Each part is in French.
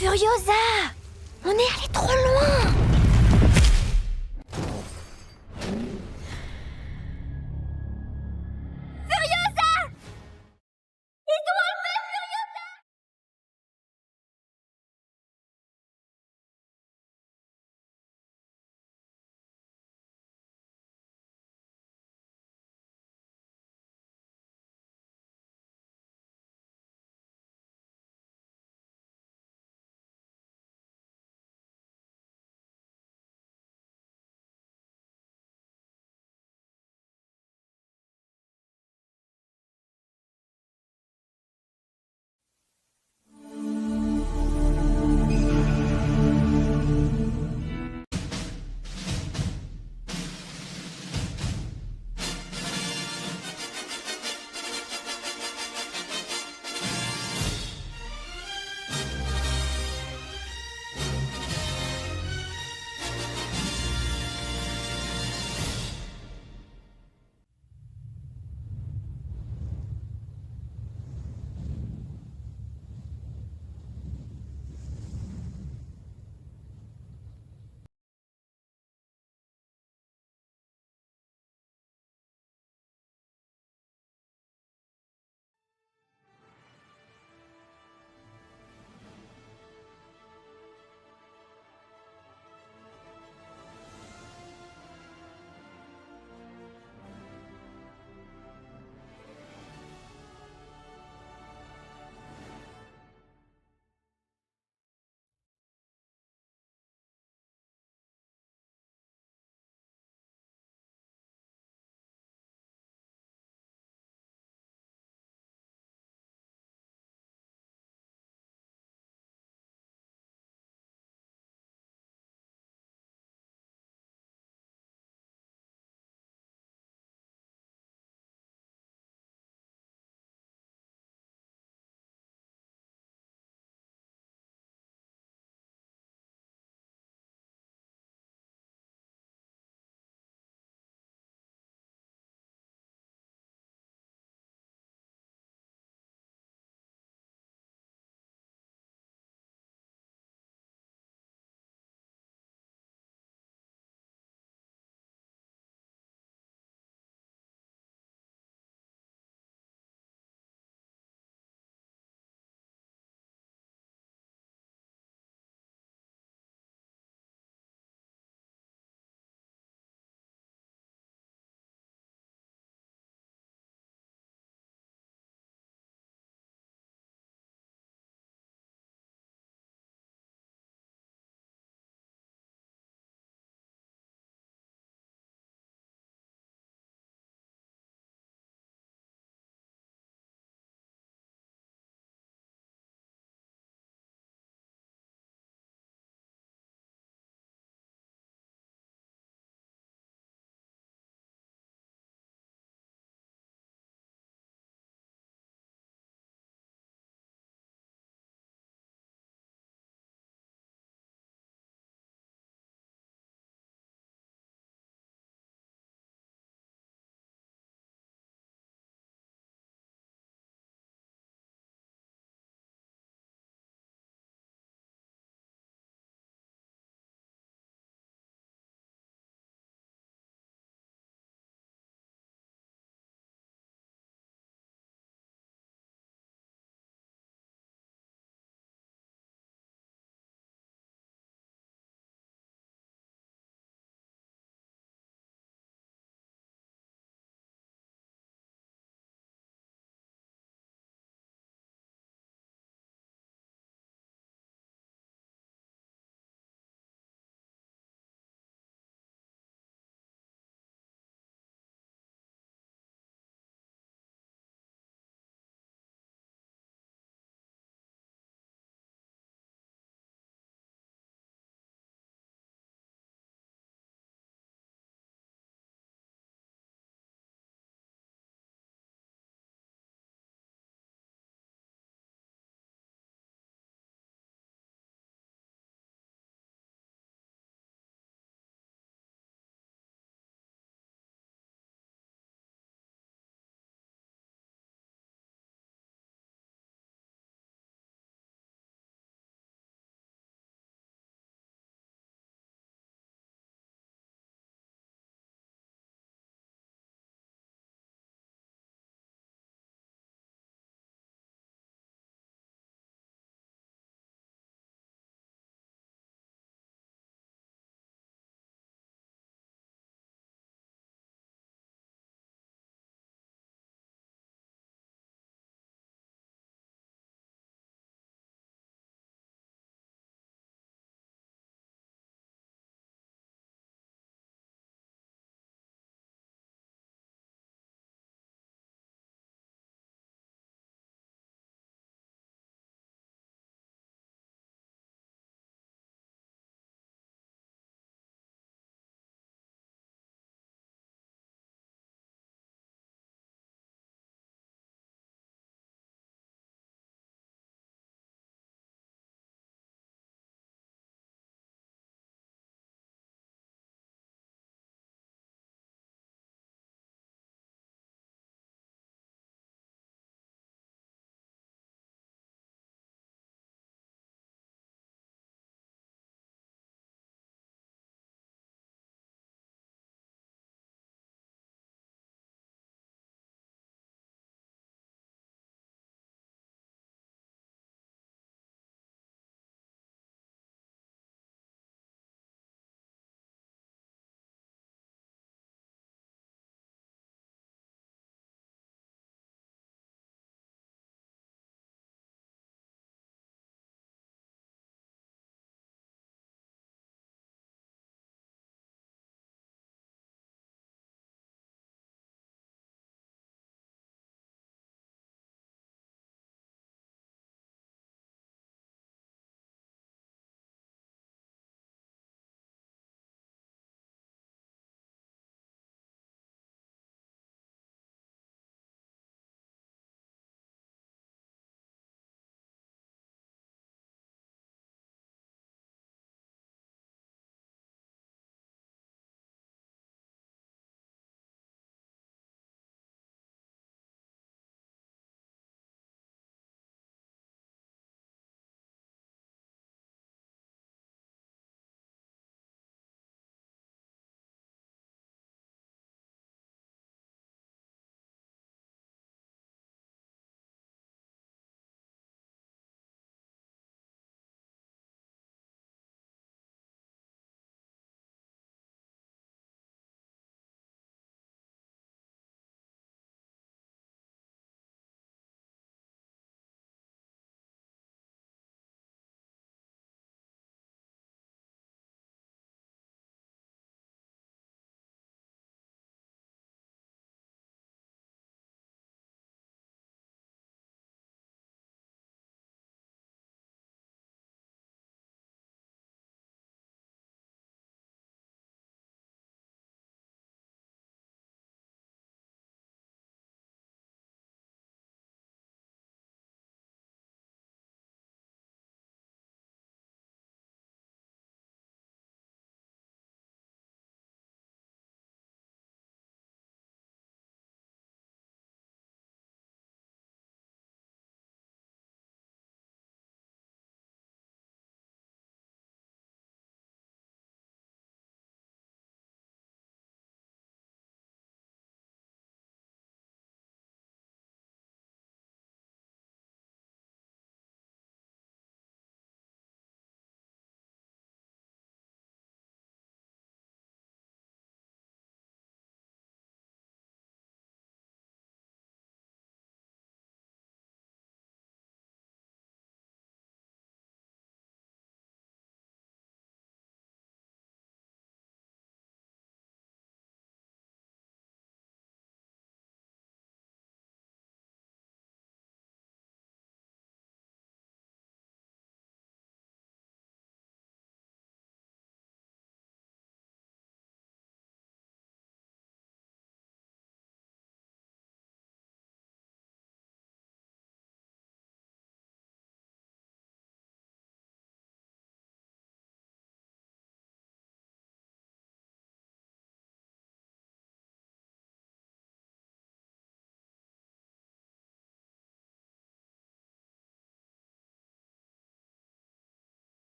Furiosa! On est allé trop loin!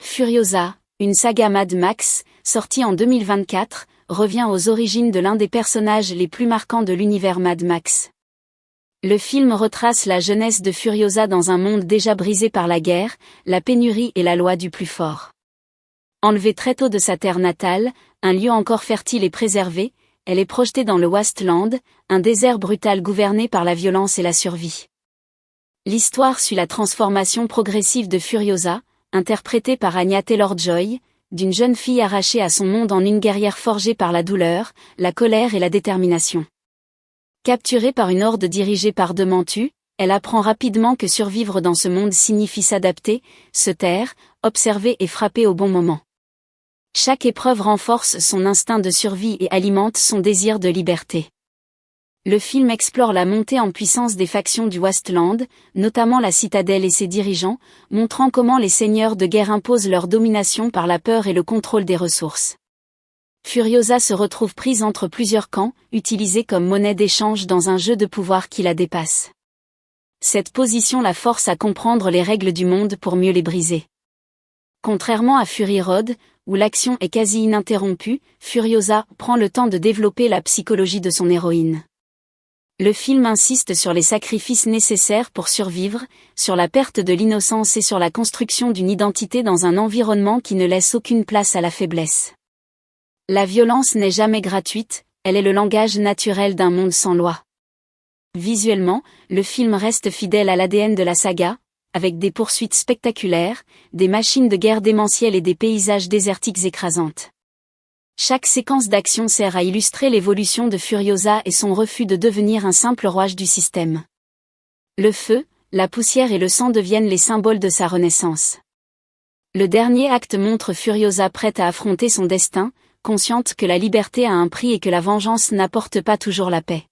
Furiosa, une saga Mad Max, sortie en 2024, revient aux origines de l'un des personnages les plus marquants de l'univers Mad Max. Le film retrace la jeunesse de Furiosa dans un monde déjà brisé par la guerre, la pénurie et la loi du plus fort. Enlevée très tôt de sa terre natale, un lieu encore fertile et préservé, elle est projetée dans le Wasteland, un désert brutal gouverné par la violence et la survie. L'histoire suit la transformation progressive de Furiosa, interprétée par Anya Taylor-Joy, d'une jeune fille arrachée à son monde en une guerrière forgée par la douleur, la colère et la détermination. Capturée par une horde dirigée par Demantu, elle apprend rapidement que survivre dans ce monde signifie s'adapter, se taire, observer et frapper au bon moment. Chaque épreuve renforce son instinct de survie et alimente son désir de liberté. Le film explore la montée en puissance des factions du Wasteland, notamment la Citadelle et ses dirigeants, montrant comment les seigneurs de guerre imposent leur domination par la peur et le contrôle des ressources. Furiosa se retrouve prise entre plusieurs camps, utilisée comme monnaie d'échange dans un jeu de pouvoir qui la dépasse. Cette position la force à comprendre les règles du monde pour mieux les briser. Contrairement à Fury Road, où l'action est quasi ininterrompue, Furiosa prend le temps de développer la psychologie de son héroïne. Le film insiste sur les sacrifices nécessaires pour survivre, sur la perte de l'innocence et sur la construction d'une identité dans un environnement qui ne laisse aucune place à la faiblesse. La violence n'est jamais gratuite, elle est le langage naturel d'un monde sans loi. Visuellement, le film reste fidèle à l'ADN de la saga, avec des poursuites spectaculaires, des machines de guerre démentielles et des paysages désertiques écrasantes. Chaque séquence d'action sert à illustrer l'évolution de Furiosa et son refus de devenir un simple rouage du système. Le feu, la poussière et le sang deviennent les symboles de sa renaissance. Le dernier acte montre Furiosa prête à affronter son destin, consciente que la liberté a un prix et que la vengeance n'apporte pas toujours la paix.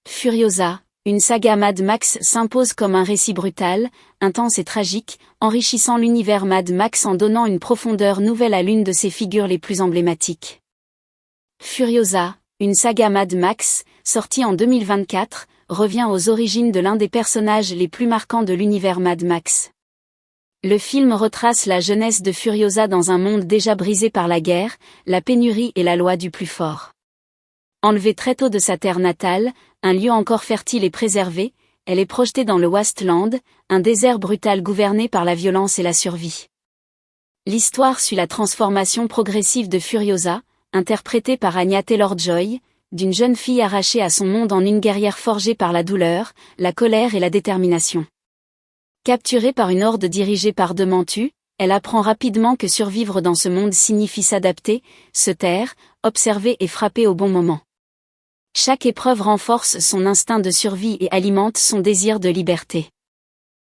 Furiosa, une saga Mad Max s'impose comme un récit brutal, intense et tragique, enrichissant l'univers Mad Max en donnant une profondeur nouvelle à l'une de ses figures les plus emblématiques. Furiosa, une saga Mad Max, sortie en 2024, revient aux origines de l'un des personnages les plus marquants de l'univers Mad Max. Le film retrace la jeunesse de Furiosa dans un monde déjà brisé par la guerre, la pénurie et la loi du plus fort. Enlevée très tôt de sa terre natale, un lieu encore fertile et préservé, elle est projetée dans le Wasteland, un désert brutal gouverné par la violence et la survie. L'histoire suit la transformation progressive de Furiosa, interprétée par Anya Taylor-Joy, d'une jeune fille arrachée à son monde en une guerrière forgée par la douleur, la colère et la détermination. Capturée par une horde dirigée par Demantu, elle apprend rapidement que survivre dans ce monde signifie s'adapter, se taire, observer et frapper au bon moment. Chaque épreuve renforce son instinct de survie et alimente son désir de liberté.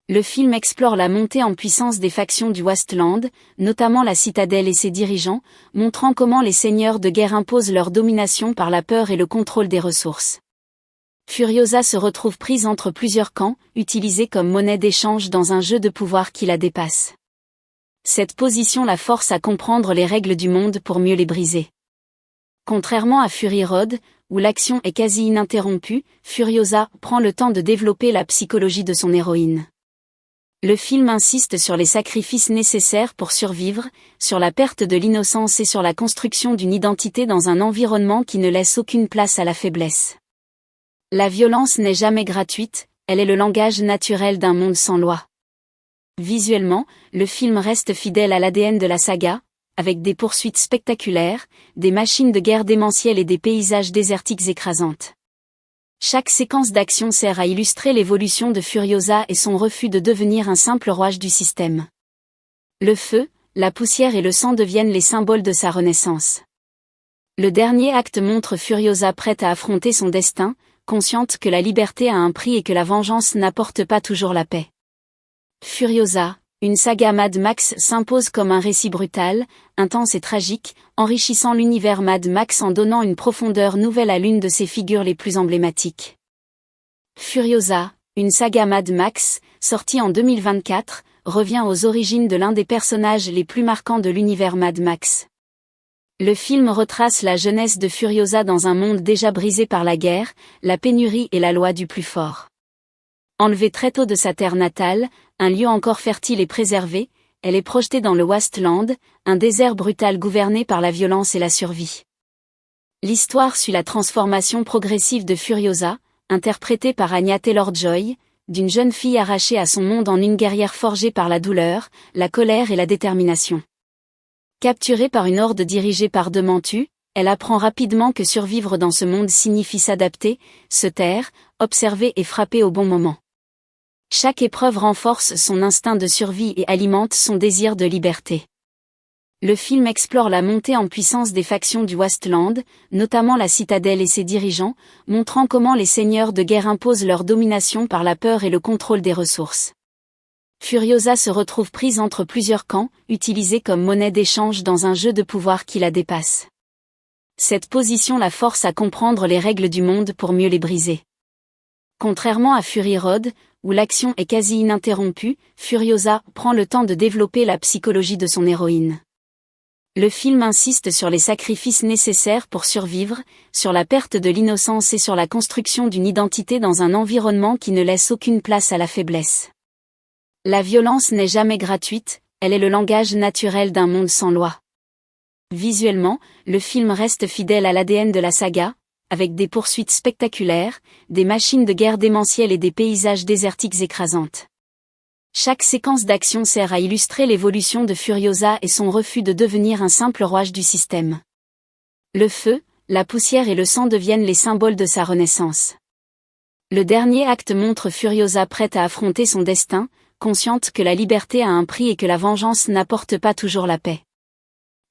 Le film explore la montée en puissance des factions du Wasteland, notamment la Citadelle et ses dirigeants, montrant comment les seigneurs de guerre imposent leur domination par la peur et le contrôle des ressources. Furiosa se retrouve prise entre plusieurs camps, utilisée comme monnaie d'échange dans un jeu de pouvoir qui la dépasse. Cette position la force à comprendre les règles du monde pour mieux les briser. Contrairement à Fury Road, où l'action est quasi ininterrompue, Furiosa prend le temps de développer la psychologie de son héroïne. Le film insiste sur les sacrifices nécessaires pour survivre, sur la perte de l'innocence et sur la construction d'une identité dans un environnement qui ne laisse aucune place à la faiblesse. La violence n'est jamais gratuite, elle est le langage naturel d'un monde sans loi. Visuellement, le film reste fidèle à l'ADN de la saga, avec des poursuites spectaculaires, des machines de guerre démentielles et des paysages désertiques écrasantes. Chaque séquence d'action sert à illustrer l'évolution de Furiosa et son refus de devenir un simple rouage du système. Le feu, la poussière et le sang deviennent les symboles de sa renaissance. Le dernier acte montre Furiosa prête à affronter son destin, consciente que la liberté a un prix et que la vengeance n'apporte pas toujours la paix. Furiosa, une saga Mad Max s'impose comme un récit brutal, intense et tragique, enrichissant l'univers Mad Max en donnant une profondeur nouvelle à l'une de ses figures les plus emblématiques. Furiosa, une saga Mad Max, sortie en 2024, revient aux origines de l'un des personnages les plus marquants de l'univers Mad Max. Le film retrace la jeunesse de Furiosa dans un monde déjà brisé par la guerre, la pénurie et la loi du plus fort. Enlevée très tôt de sa terre natale, un lieu encore fertile et préservé, elle est projetée dans le Wasteland, un désert brutal gouverné par la violence et la survie. L'histoire suit la transformation progressive de Furiosa, interprétée par Anya Taylor-Joy, d'une jeune fille arrachée à son monde en une guerrière forgée par la douleur, la colère et la détermination. Capturée par une horde dirigée par Demantu, elle apprend rapidement que survivre dans ce monde signifie s'adapter, se taire, observer et frapper au bon moment. Chaque épreuve renforce son instinct de survie et alimente son désir de liberté. Le film explore la montée en puissance des factions du Wasteland, notamment la Citadelle et ses dirigeants, montrant comment les seigneurs de guerre imposent leur domination par la peur et le contrôle des ressources. Furiosa se retrouve prise entre plusieurs camps, utilisée comme monnaie d'échange dans un jeu de pouvoir qui la dépasse. Cette position la force à comprendre les règles du monde pour mieux les briser. Contrairement à Fury Road, où l'action est quasi ininterrompue, Furiosa prend le temps de développer la psychologie de son héroïne. Le film insiste sur les sacrifices nécessaires pour survivre, sur la perte de l'innocence et sur la construction d'une identité dans un environnement qui ne laisse aucune place à la faiblesse. La violence n'est jamais gratuite, elle est le langage naturel d'un monde sans loi. Visuellement, le film reste fidèle à l'ADN de la saga, avec des poursuites spectaculaires, des machines de guerre démentielles et des paysages désertiques écrasantes. Chaque séquence d'action sert à illustrer l'évolution de Furiosa et son refus de devenir un simple rouage du système. Le feu, la poussière et le sang deviennent les symboles de sa renaissance. Le dernier acte montre Furiosa prête à affronter son destin, consciente que la liberté a un prix et que la vengeance n'apporte pas toujours la paix.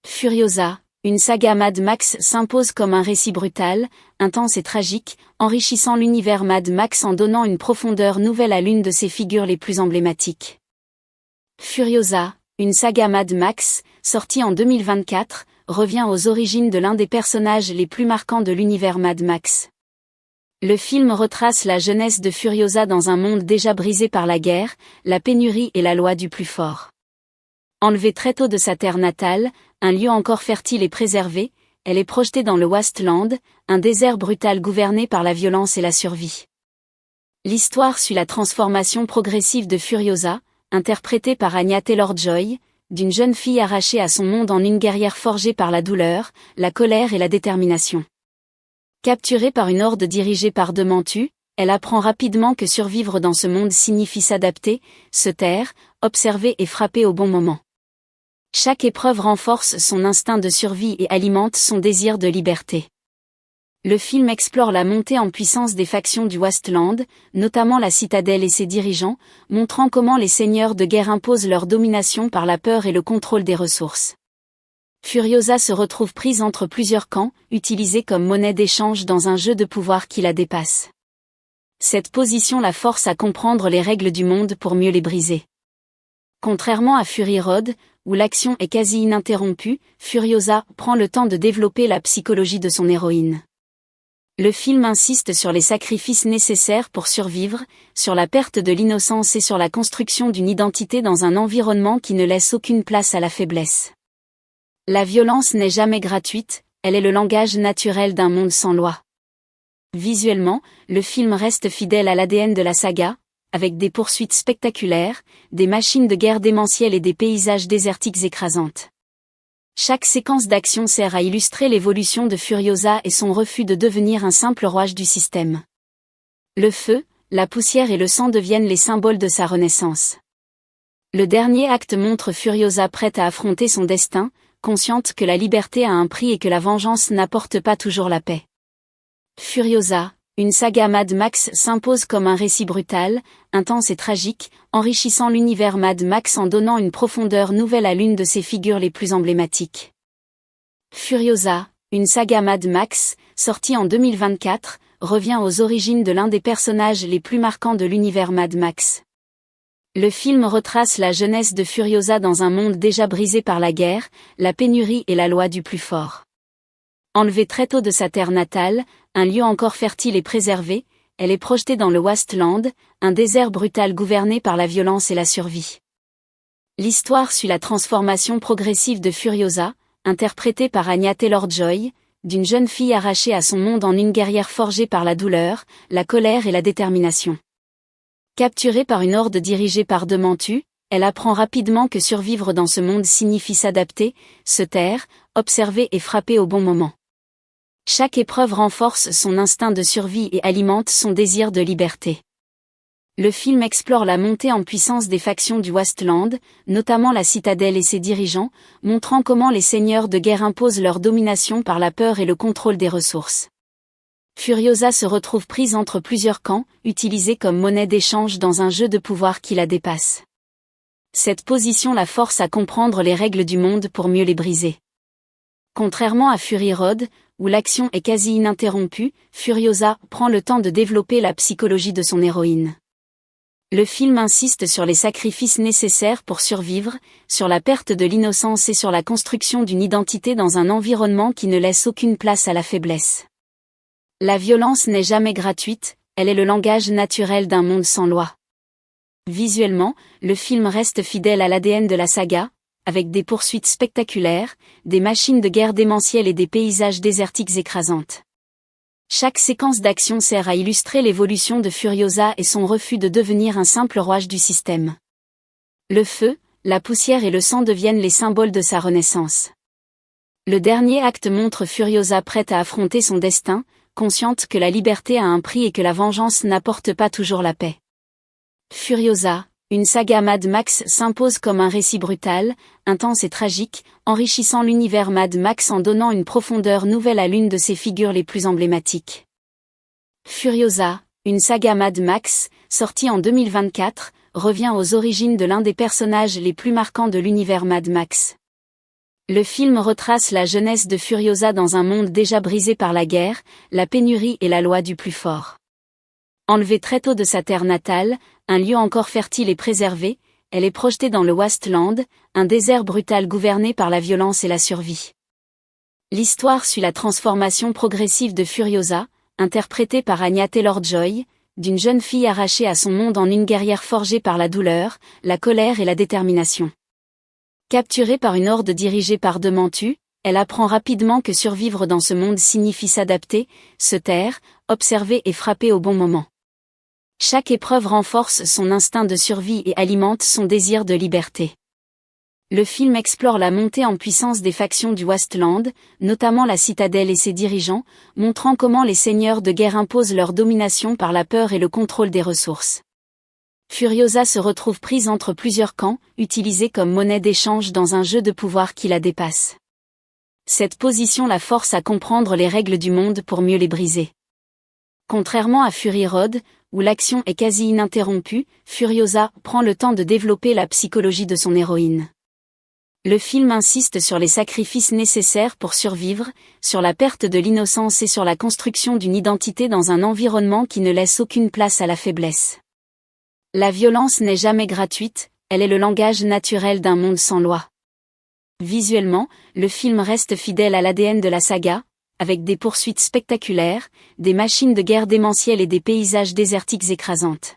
Furiosa, une saga Mad Max s'impose comme un récit brutal, intense et tragique, enrichissant l'univers Mad Max en donnant une profondeur nouvelle à l'une de ses figures les plus emblématiques. Furiosa, une saga Mad Max, sortie en 2024, revient aux origines de l'un des personnages les plus marquants de l'univers Mad Max. Le film retrace la jeunesse de Furiosa dans un monde déjà brisé par la guerre, la pénurie et la loi du plus fort. Enlevée très tôt de sa terre natale, un lieu encore fertile et préservé, elle est projetée dans le Wasteland, un désert brutal gouverné par la violence et la survie. L'histoire suit la transformation progressive de Furiosa, interprétée par Anya Taylor-Joy, d'une jeune fille arrachée à son monde en une guerrière forgée par la douleur, la colère et la détermination. Capturée par une horde dirigée par Demantu, elle apprend rapidement que survivre dans ce monde signifie s'adapter, se taire, observer et frapper au bon moment. Chaque épreuve renforce son instinct de survie et alimente son désir de liberté. Le film explore la montée en puissance des factions du Wasteland, notamment la Citadelle et ses dirigeants, montrant comment les seigneurs de guerre imposent leur domination par la peur et le contrôle des ressources. Furiosa se retrouve prise entre plusieurs camps, utilisée comme monnaie d'échange dans un jeu de pouvoir qui la dépasse. Cette position la force à comprendre les règles du monde pour mieux les briser. Contrairement à Fury Road, où l'action est quasi ininterrompue, Furiosa prend le temps de développer la psychologie de son héroïne. Le film insiste sur les sacrifices nécessaires pour survivre, sur la perte de l'innocence et sur la construction d'une identité dans un environnement qui ne laisse aucune place à la faiblesse. La violence n'est jamais gratuite, elle est le langage naturel d'un monde sans loi. Visuellement, le film reste fidèle à l'ADN de la saga, avec des poursuites spectaculaires, des machines de guerre démentielles et des paysages désertiques écrasantes. Chaque séquence d'action sert à illustrer l'évolution de Furiosa et son refus de devenir un simple rouage du système. Le feu, la poussière et le sang deviennent les symboles de sa renaissance. Le dernier acte montre Furiosa prête à affronter son destin, consciente que la liberté a un prix et que la vengeance n'apporte pas toujours la paix. Furiosa, une saga Mad Max s'impose comme un récit brutal, intense et tragique, enrichissant l'univers Mad Max en donnant une profondeur nouvelle à l'une de ses figures les plus emblématiques. Furiosa, une saga Mad Max, sortie en 2024, revient aux origines de l'un des personnages les plus marquants de l'univers Mad Max. Le film retrace la jeunesse de Furiosa dans un monde déjà brisé par la guerre, la pénurie et la loi du plus fort. Enlevée très tôt de sa terre natale, un lieu encore fertile et préservé, elle est projetée dans le Wasteland, un désert brutal gouverné par la violence et la survie. L'histoire suit la transformation progressive de Furiosa, interprétée par Anya Taylor-Joy, d'une jeune fille arrachée à son monde en une guerrière forgée par la douleur, la colère et la détermination. Capturée par une horde dirigée par Demantu, elle apprend rapidement que survivre dans ce monde signifie s'adapter, se taire, observer et frapper au bon moment. Chaque épreuve renforce son instinct de survie et alimente son désir de liberté. Le film explore la montée en puissance des factions du Wasteland, notamment la Citadelle et ses dirigeants, montrant comment les seigneurs de guerre imposent leur domination par la peur et le contrôle des ressources. Furiosa se retrouve prise entre plusieurs camps, utilisée comme monnaie d'échange dans un jeu de pouvoir qui la dépasse. Cette position la force à comprendre les règles du monde pour mieux les briser. Contrairement à Fury Road, où l'action est quasi ininterrompue, Furiosa prend le temps de développer la psychologie de son héroïne. Le film insiste sur les sacrifices nécessaires pour survivre, sur la perte de l'innocence et sur la construction d'une identité dans un environnement qui ne laisse aucune place à la faiblesse. La violence n'est jamais gratuite, elle est le langage naturel d'un monde sans loi. Visuellement, le film reste fidèle à l'ADN de la saga, avec des poursuites spectaculaires, des machines de guerre démentielles et des paysages désertiques écrasantes. Chaque séquence d'action sert à illustrer l'évolution de Furiosa et son refus de devenir un simple rouage du système. Le feu, la poussière et le sang deviennent les symboles de sa renaissance. Le dernier acte montre Furiosa prête à affronter son destin, consciente que la liberté a un prix et que la vengeance n'apporte pas toujours la paix. Furiosa, une saga Mad Max s'impose comme un récit brutal, intense et tragique, enrichissant l'univers Mad Max en donnant une profondeur nouvelle à l'une de ses figures les plus emblématiques. Furiosa, une saga Mad Max, sortie en 2024, revient aux origines de l'un des personnages les plus marquants de l'univers Mad Max. Le film retrace la jeunesse de Furiosa dans un monde déjà brisé par la guerre, la pénurie et la loi du plus fort. Enlevée très tôt de sa terre natale, un lieu encore fertile et préservé, elle est projetée dans le Wasteland, un désert brutal gouverné par la violence et la survie. L'histoire suit la transformation progressive de Furiosa, interprétée par Anya Taylor-Joy, d'une jeune fille arrachée à son monde en une guerrière forgée par la douleur, la colère et la détermination. Capturée par une horde dirigée par Dementu, elle apprend rapidement que survivre dans ce monde signifie s'adapter, se taire, observer et frapper au bon moment. Chaque épreuve renforce son instinct de survie et alimente son désir de liberté. Le film explore la montée en puissance des factions du Wasteland, notamment la Citadelle et ses dirigeants, montrant comment les seigneurs de guerre imposent leur domination par la peur et le contrôle des ressources. Furiosa se retrouve prise entre plusieurs camps, utilisée comme monnaie d'échange dans un jeu de pouvoir qui la dépasse. Cette position la force à comprendre les règles du monde pour mieux les briser. Contrairement à Fury Road, où l'action est quasi ininterrompue, Furiosa prend le temps de développer la psychologie de son héroïne. Le film insiste sur les sacrifices nécessaires pour survivre, sur la perte de l'innocence et sur la construction d'une identité dans un environnement qui ne laisse aucune place à la faiblesse. La violence n'est jamais gratuite, elle est le langage naturel d'un monde sans loi. Visuellement, le film reste fidèle à l'ADN de la saga, avec des poursuites spectaculaires, des machines de guerre démentielles et des paysages désertiques écrasantes.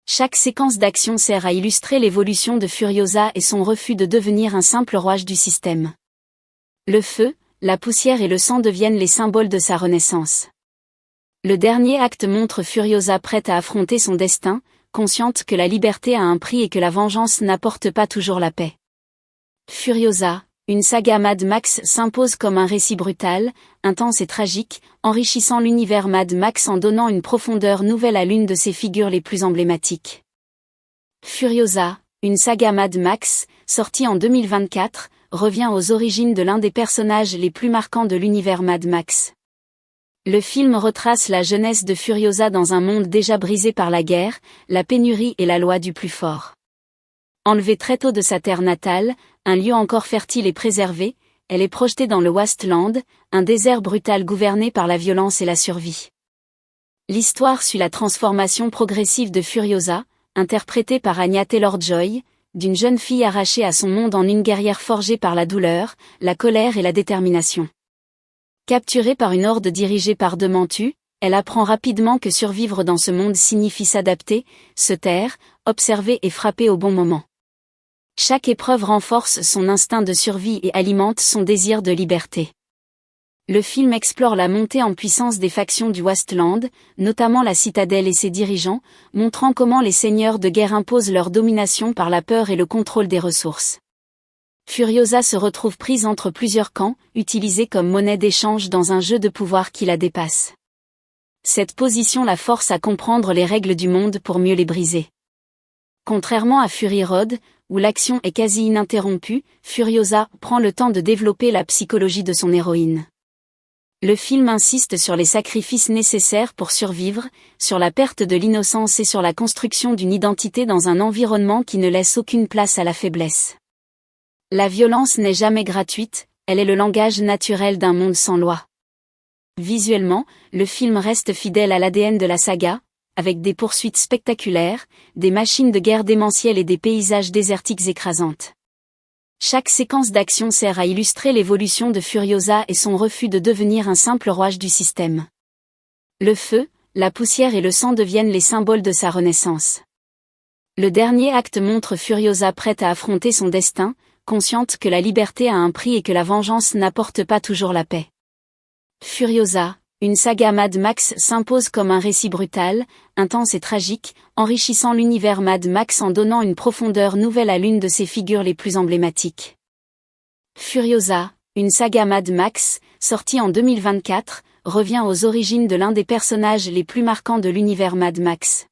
Chaque séquence d'action sert à illustrer l'évolution de Furiosa et son refus de devenir un simple rouage du système. Le feu, la poussière et le sang deviennent les symboles de sa renaissance. Le dernier acte montre Furiosa prête à affronter son destin, consciente que la liberté a un prix et que la vengeance n'apporte pas toujours la paix. Furiosa, une saga Mad Max s'impose comme un récit brutal, intense et tragique, enrichissant l'univers Mad Max en donnant une profondeur nouvelle à l'une de ses figures les plus emblématiques. Furiosa, une saga Mad Max, sortie en 2024, revient aux origines de l'un des personnages les plus marquants de l'univers Mad Max. Le film retrace la jeunesse de Furiosa dans un monde déjà brisé par la guerre, la pénurie et la loi du plus fort. Enlevée très tôt de sa terre natale, un lieu encore fertile et préservé, elle est projetée dans le Wasteland, un désert brutal gouverné par la violence et la survie. L'histoire suit la transformation progressive de Furiosa, interprétée par Anya Taylor-Joy, d'une jeune fille arrachée à son monde en une guerrière forgée par la douleur, la colère et la détermination. Capturée par une horde dirigée par Dementu, elle apprend rapidement que survivre dans ce monde signifie s'adapter, se taire, observer et frapper au bon moment. Chaque épreuve renforce son instinct de survie et alimente son désir de liberté. Le film explore la montée en puissance des factions du Wasteland, notamment la Citadelle et ses dirigeants, montrant comment les seigneurs de guerre imposent leur domination par la peur et le contrôle des ressources. Furiosa se retrouve prise entre plusieurs camps, utilisée comme monnaie d'échange dans un jeu de pouvoir qui la dépasse. Cette position la force à comprendre les règles du monde pour mieux les briser. Contrairement à Fury Road, où l'action est quasi ininterrompue, Furiosa prend le temps de développer la psychologie de son héroïne. Le film insiste sur les sacrifices nécessaires pour survivre, sur la perte de l'innocence et sur la construction d'une identité dans un environnement qui ne laisse aucune place à la faiblesse. La violence n'est jamais gratuite, elle est le langage naturel d'un monde sans loi. Visuellement, le film reste fidèle à l'ADN de la saga, avec des poursuites spectaculaires, des machines de guerre démentielles et des paysages désertiques écrasantes. Chaque séquence d'action sert à illustrer l'évolution de Furiosa et son refus de devenir un simple rouage du système. Le feu, la poussière et le sang deviennent les symboles de sa renaissance. Le dernier acte montre Furiosa prête à affronter son destin, consciente que la liberté a un prix et que la vengeance n'apporte pas toujours la paix. Furiosa, une saga Mad Max s'impose comme un récit brutal, intense et tragique, enrichissant l'univers Mad Max en donnant une profondeur nouvelle à l'une de ses figures les plus emblématiques. Furiosa, une saga Mad Max, sortie en 2024, revient aux origines de l'un des personnages les plus marquants de l'univers Mad Max.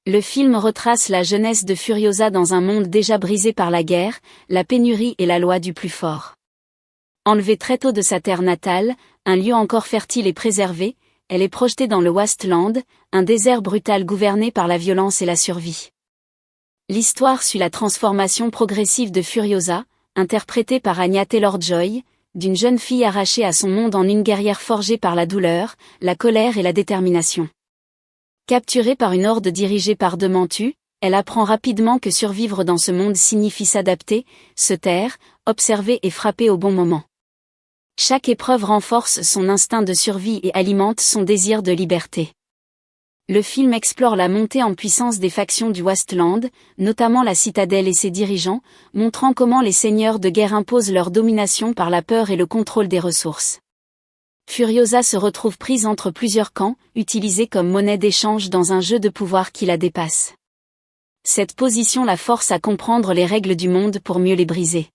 Le film retrace la jeunesse de Furiosa dans un monde déjà brisé par la guerre, la pénurie et la loi du plus fort. Enlevée très tôt de sa terre natale, un lieu encore fertile et préservé, elle est projetée dans le Wasteland, un désert brutal gouverné par la violence et la survie. L'histoire suit la transformation progressive de Furiosa, interprétée par Anya Taylor-Joy, d'une jeune fille arrachée à son monde en une guerrière forgée par la douleur, la colère et la détermination. Capturée par une horde dirigée par Dementu, elle apprend rapidement que survivre dans ce monde signifie s'adapter, se taire, observer et frapper au bon moment. Chaque épreuve renforce son instinct de survie et alimente son désir de liberté. Le film explore la montée en puissance des factions du Wasteland, notamment la Citadelle et ses dirigeants, montrant comment les seigneurs de guerre imposent leur domination par la peur et le contrôle des ressources. Furiosa se retrouve prise entre plusieurs camps, utilisée comme monnaie d'échange dans un jeu de pouvoir qui la dépasse. Cette position la force à comprendre les règles du monde pour mieux les briser.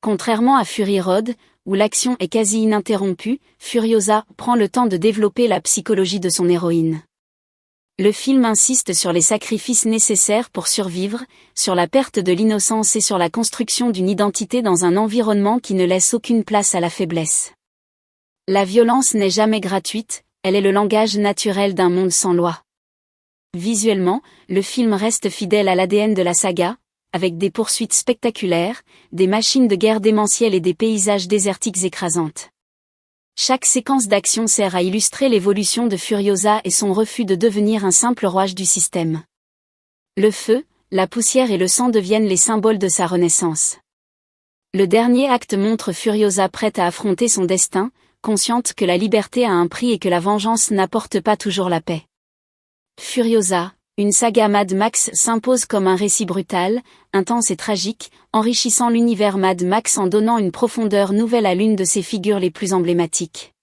Contrairement à Fury Road, où l'action est quasi ininterrompue, Furiosa prend le temps de développer la psychologie de son héroïne. Le film insiste sur les sacrifices nécessaires pour survivre, sur la perte de l'innocence et sur la construction d'une identité dans un environnement qui ne laisse aucune place à la faiblesse. La violence n'est jamais gratuite, elle est le langage naturel d'un monde sans loi. Visuellement, le film reste fidèle à l'ADN de la saga, avec des poursuites spectaculaires, des machines de guerre démentielles et des paysages désertiques écrasantes. Chaque séquence d'action sert à illustrer l'évolution de Furiosa et son refus de devenir un simple rouage du système. Le feu, la poussière et le sang deviennent les symboles de sa renaissance. Le dernier acte montre Furiosa prête à affronter son destin, consciente que la liberté a un prix et que la vengeance n'apporte pas toujours la paix. Furiosa, une saga Mad Max s'impose comme un récit brutal, intense et tragique, enrichissant l'univers Mad Max en donnant une profondeur nouvelle à l'une de ses figures les plus emblématiques.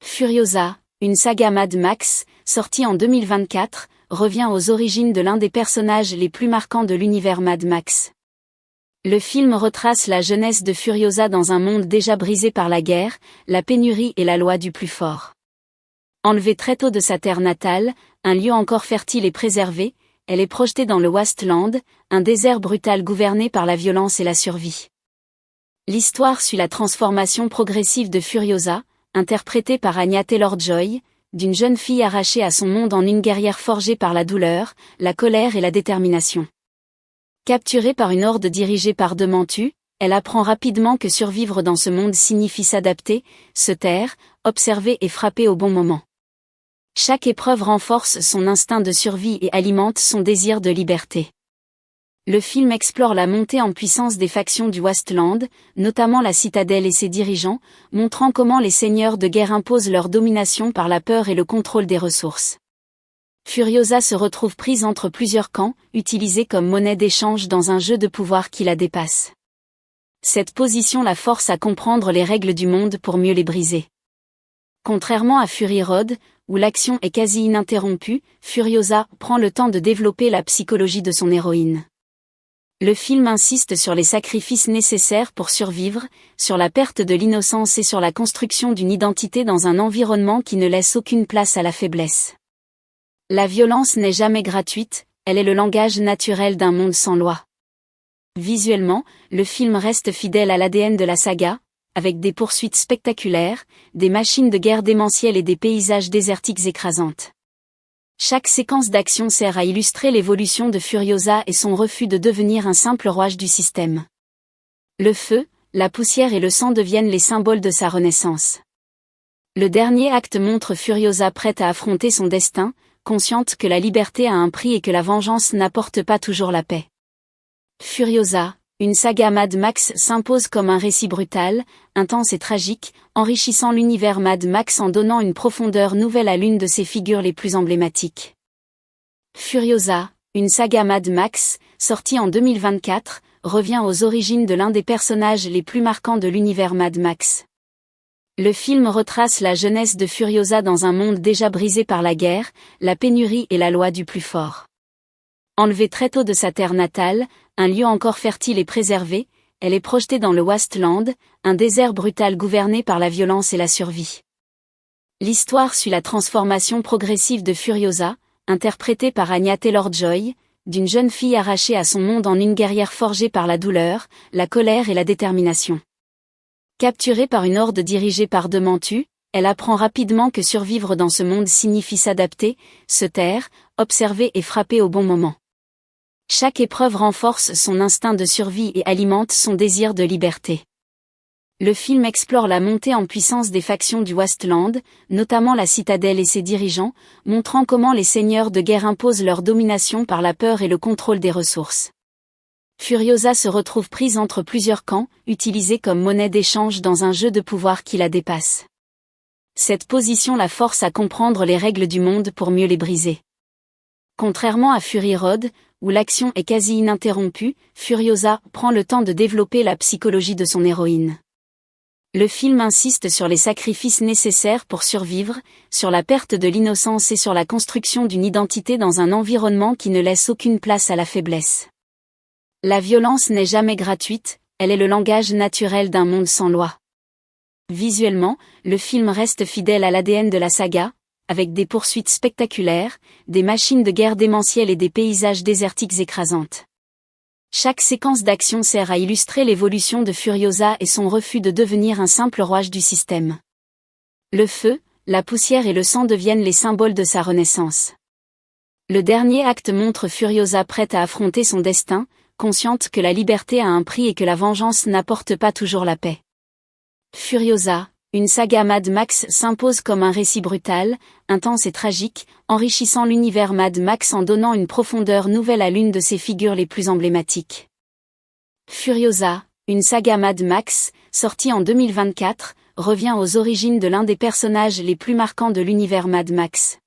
Furiosa, une saga Mad Max, sortie en 2024, revient aux origines de l'un des personnages les plus marquants de l'univers Mad Max. Le film retrace la jeunesse de Furiosa dans un monde déjà brisé par la guerre, la pénurie et la loi du plus fort. Enlevée très tôt de sa terre natale, un lieu encore fertile et préservé, elle est projetée dans le Wasteland, un désert brutal gouverné par la violence et la survie. L'histoire suit la transformation progressive de Furiosa, interprétée par Anya Taylor-Joy, d'une jeune fille arrachée à son monde en une guerrière forgée par la douleur, la colère et la détermination. Capturée par une horde dirigée par Dementu, elle apprend rapidement que survivre dans ce monde signifie s'adapter, se taire, observer et frapper au bon moment. Chaque épreuve renforce son instinct de survie et alimente son désir de liberté. Le film explore la montée en puissance des factions du Wasteland, notamment la Citadelle et ses dirigeants, montrant comment les seigneurs de guerre imposent leur domination par la peur et le contrôle des ressources. Furiosa se retrouve prise entre plusieurs camps, utilisée comme monnaie d'échange dans un jeu de pouvoir qui la dépasse. Cette position la force à comprendre les règles du monde pour mieux les briser. Contrairement à Fury Road, où l'action est quasi ininterrompue, Furiosa prend le temps de développer la psychologie de son héroïne. Le film insiste sur les sacrifices nécessaires pour survivre, sur la perte de l'innocence et sur la construction d'une identité dans un environnement qui ne laisse aucune place à la faiblesse. La violence n'est jamais gratuite, elle est le langage naturel d'un monde sans loi. Visuellement, le film reste fidèle à l'ADN de la saga, avec des poursuites spectaculaires, des machines de guerre démentielles et des paysages désertiques écrasantes. Chaque séquence d'action sert à illustrer l'évolution de Furiosa et son refus de devenir un simple rouage du système. Le feu, la poussière et le sang deviennent les symboles de sa renaissance. Le dernier acte montre Furiosa prête à affronter son destin, consciente que la liberté a un prix et que la vengeance n'apporte pas toujours la paix. Furiosa, une saga Mad Max s'impose comme un récit brutal, intense et tragique, enrichissant l'univers Mad Max en donnant une profondeur nouvelle à l'une de ses figures les plus emblématiques. Furiosa, une saga Mad Max, sortie en 2024, revient aux origines de l'un des personnages les plus marquants de l'univers Mad Max. Le film retrace la jeunesse de Furiosa dans un monde déjà brisé par la guerre, la pénurie et la loi du plus fort. Enlevée très tôt de sa terre natale, un lieu encore fertile et préservé, elle est projetée dans le Wasteland, un désert brutal gouverné par la violence et la survie. L'histoire suit la transformation progressive de Furiosa, interprétée par Anya Taylor-Joy, d'une jeune fille arrachée à son monde en une guerrière forgée par la douleur, la colère et la détermination. Capturée par une horde dirigée par Demantu, elle apprend rapidement que survivre dans ce monde signifie s'adapter, se taire, observer et frapper au bon moment. Chaque épreuve renforce son instinct de survie et alimente son désir de liberté. Le film explore la montée en puissance des factions du Wasteland, notamment la Citadelle et ses dirigeants, montrant comment les seigneurs de guerre imposent leur domination par la peur et le contrôle des ressources. Furiosa se retrouve prise entre plusieurs camps, utilisée comme monnaie d'échange dans un jeu de pouvoir qui la dépasse. Cette position la force à comprendre les règles du monde pour mieux les briser. Contrairement à Fury Road, où l'action est quasi ininterrompue, Furiosa prend le temps de développer la psychologie de son héroïne. Le film insiste sur les sacrifices nécessaires pour survivre, sur la perte de l'innocence et sur la construction d'une identité dans un environnement qui ne laisse aucune place à la faiblesse. La violence n'est jamais gratuite, elle est le langage naturel d'un monde sans loi. Visuellement, le film reste fidèle à l'ADN de la saga, avec des poursuites spectaculaires, des machines de guerre démentielles et des paysages désertiques écrasantes. Chaque séquence d'action sert à illustrer l'évolution de Furiosa et son refus de devenir un simple rouage du système. Le feu, la poussière et le sang deviennent les symboles de sa renaissance. Le dernier acte montre Furiosa prête à affronter son destin, consciente que la liberté a un prix et que la vengeance n'apporte pas toujours la paix. Furiosa, une saga Mad Max s'impose comme un récit brutal, intense et tragique, enrichissant l'univers Mad Max en donnant une profondeur nouvelle à l'une de ses figures les plus emblématiques. Furiosa, une saga Mad Max, sortie en 2024, revient aux origines de l'un des personnages les plus marquants de l'univers Mad Max.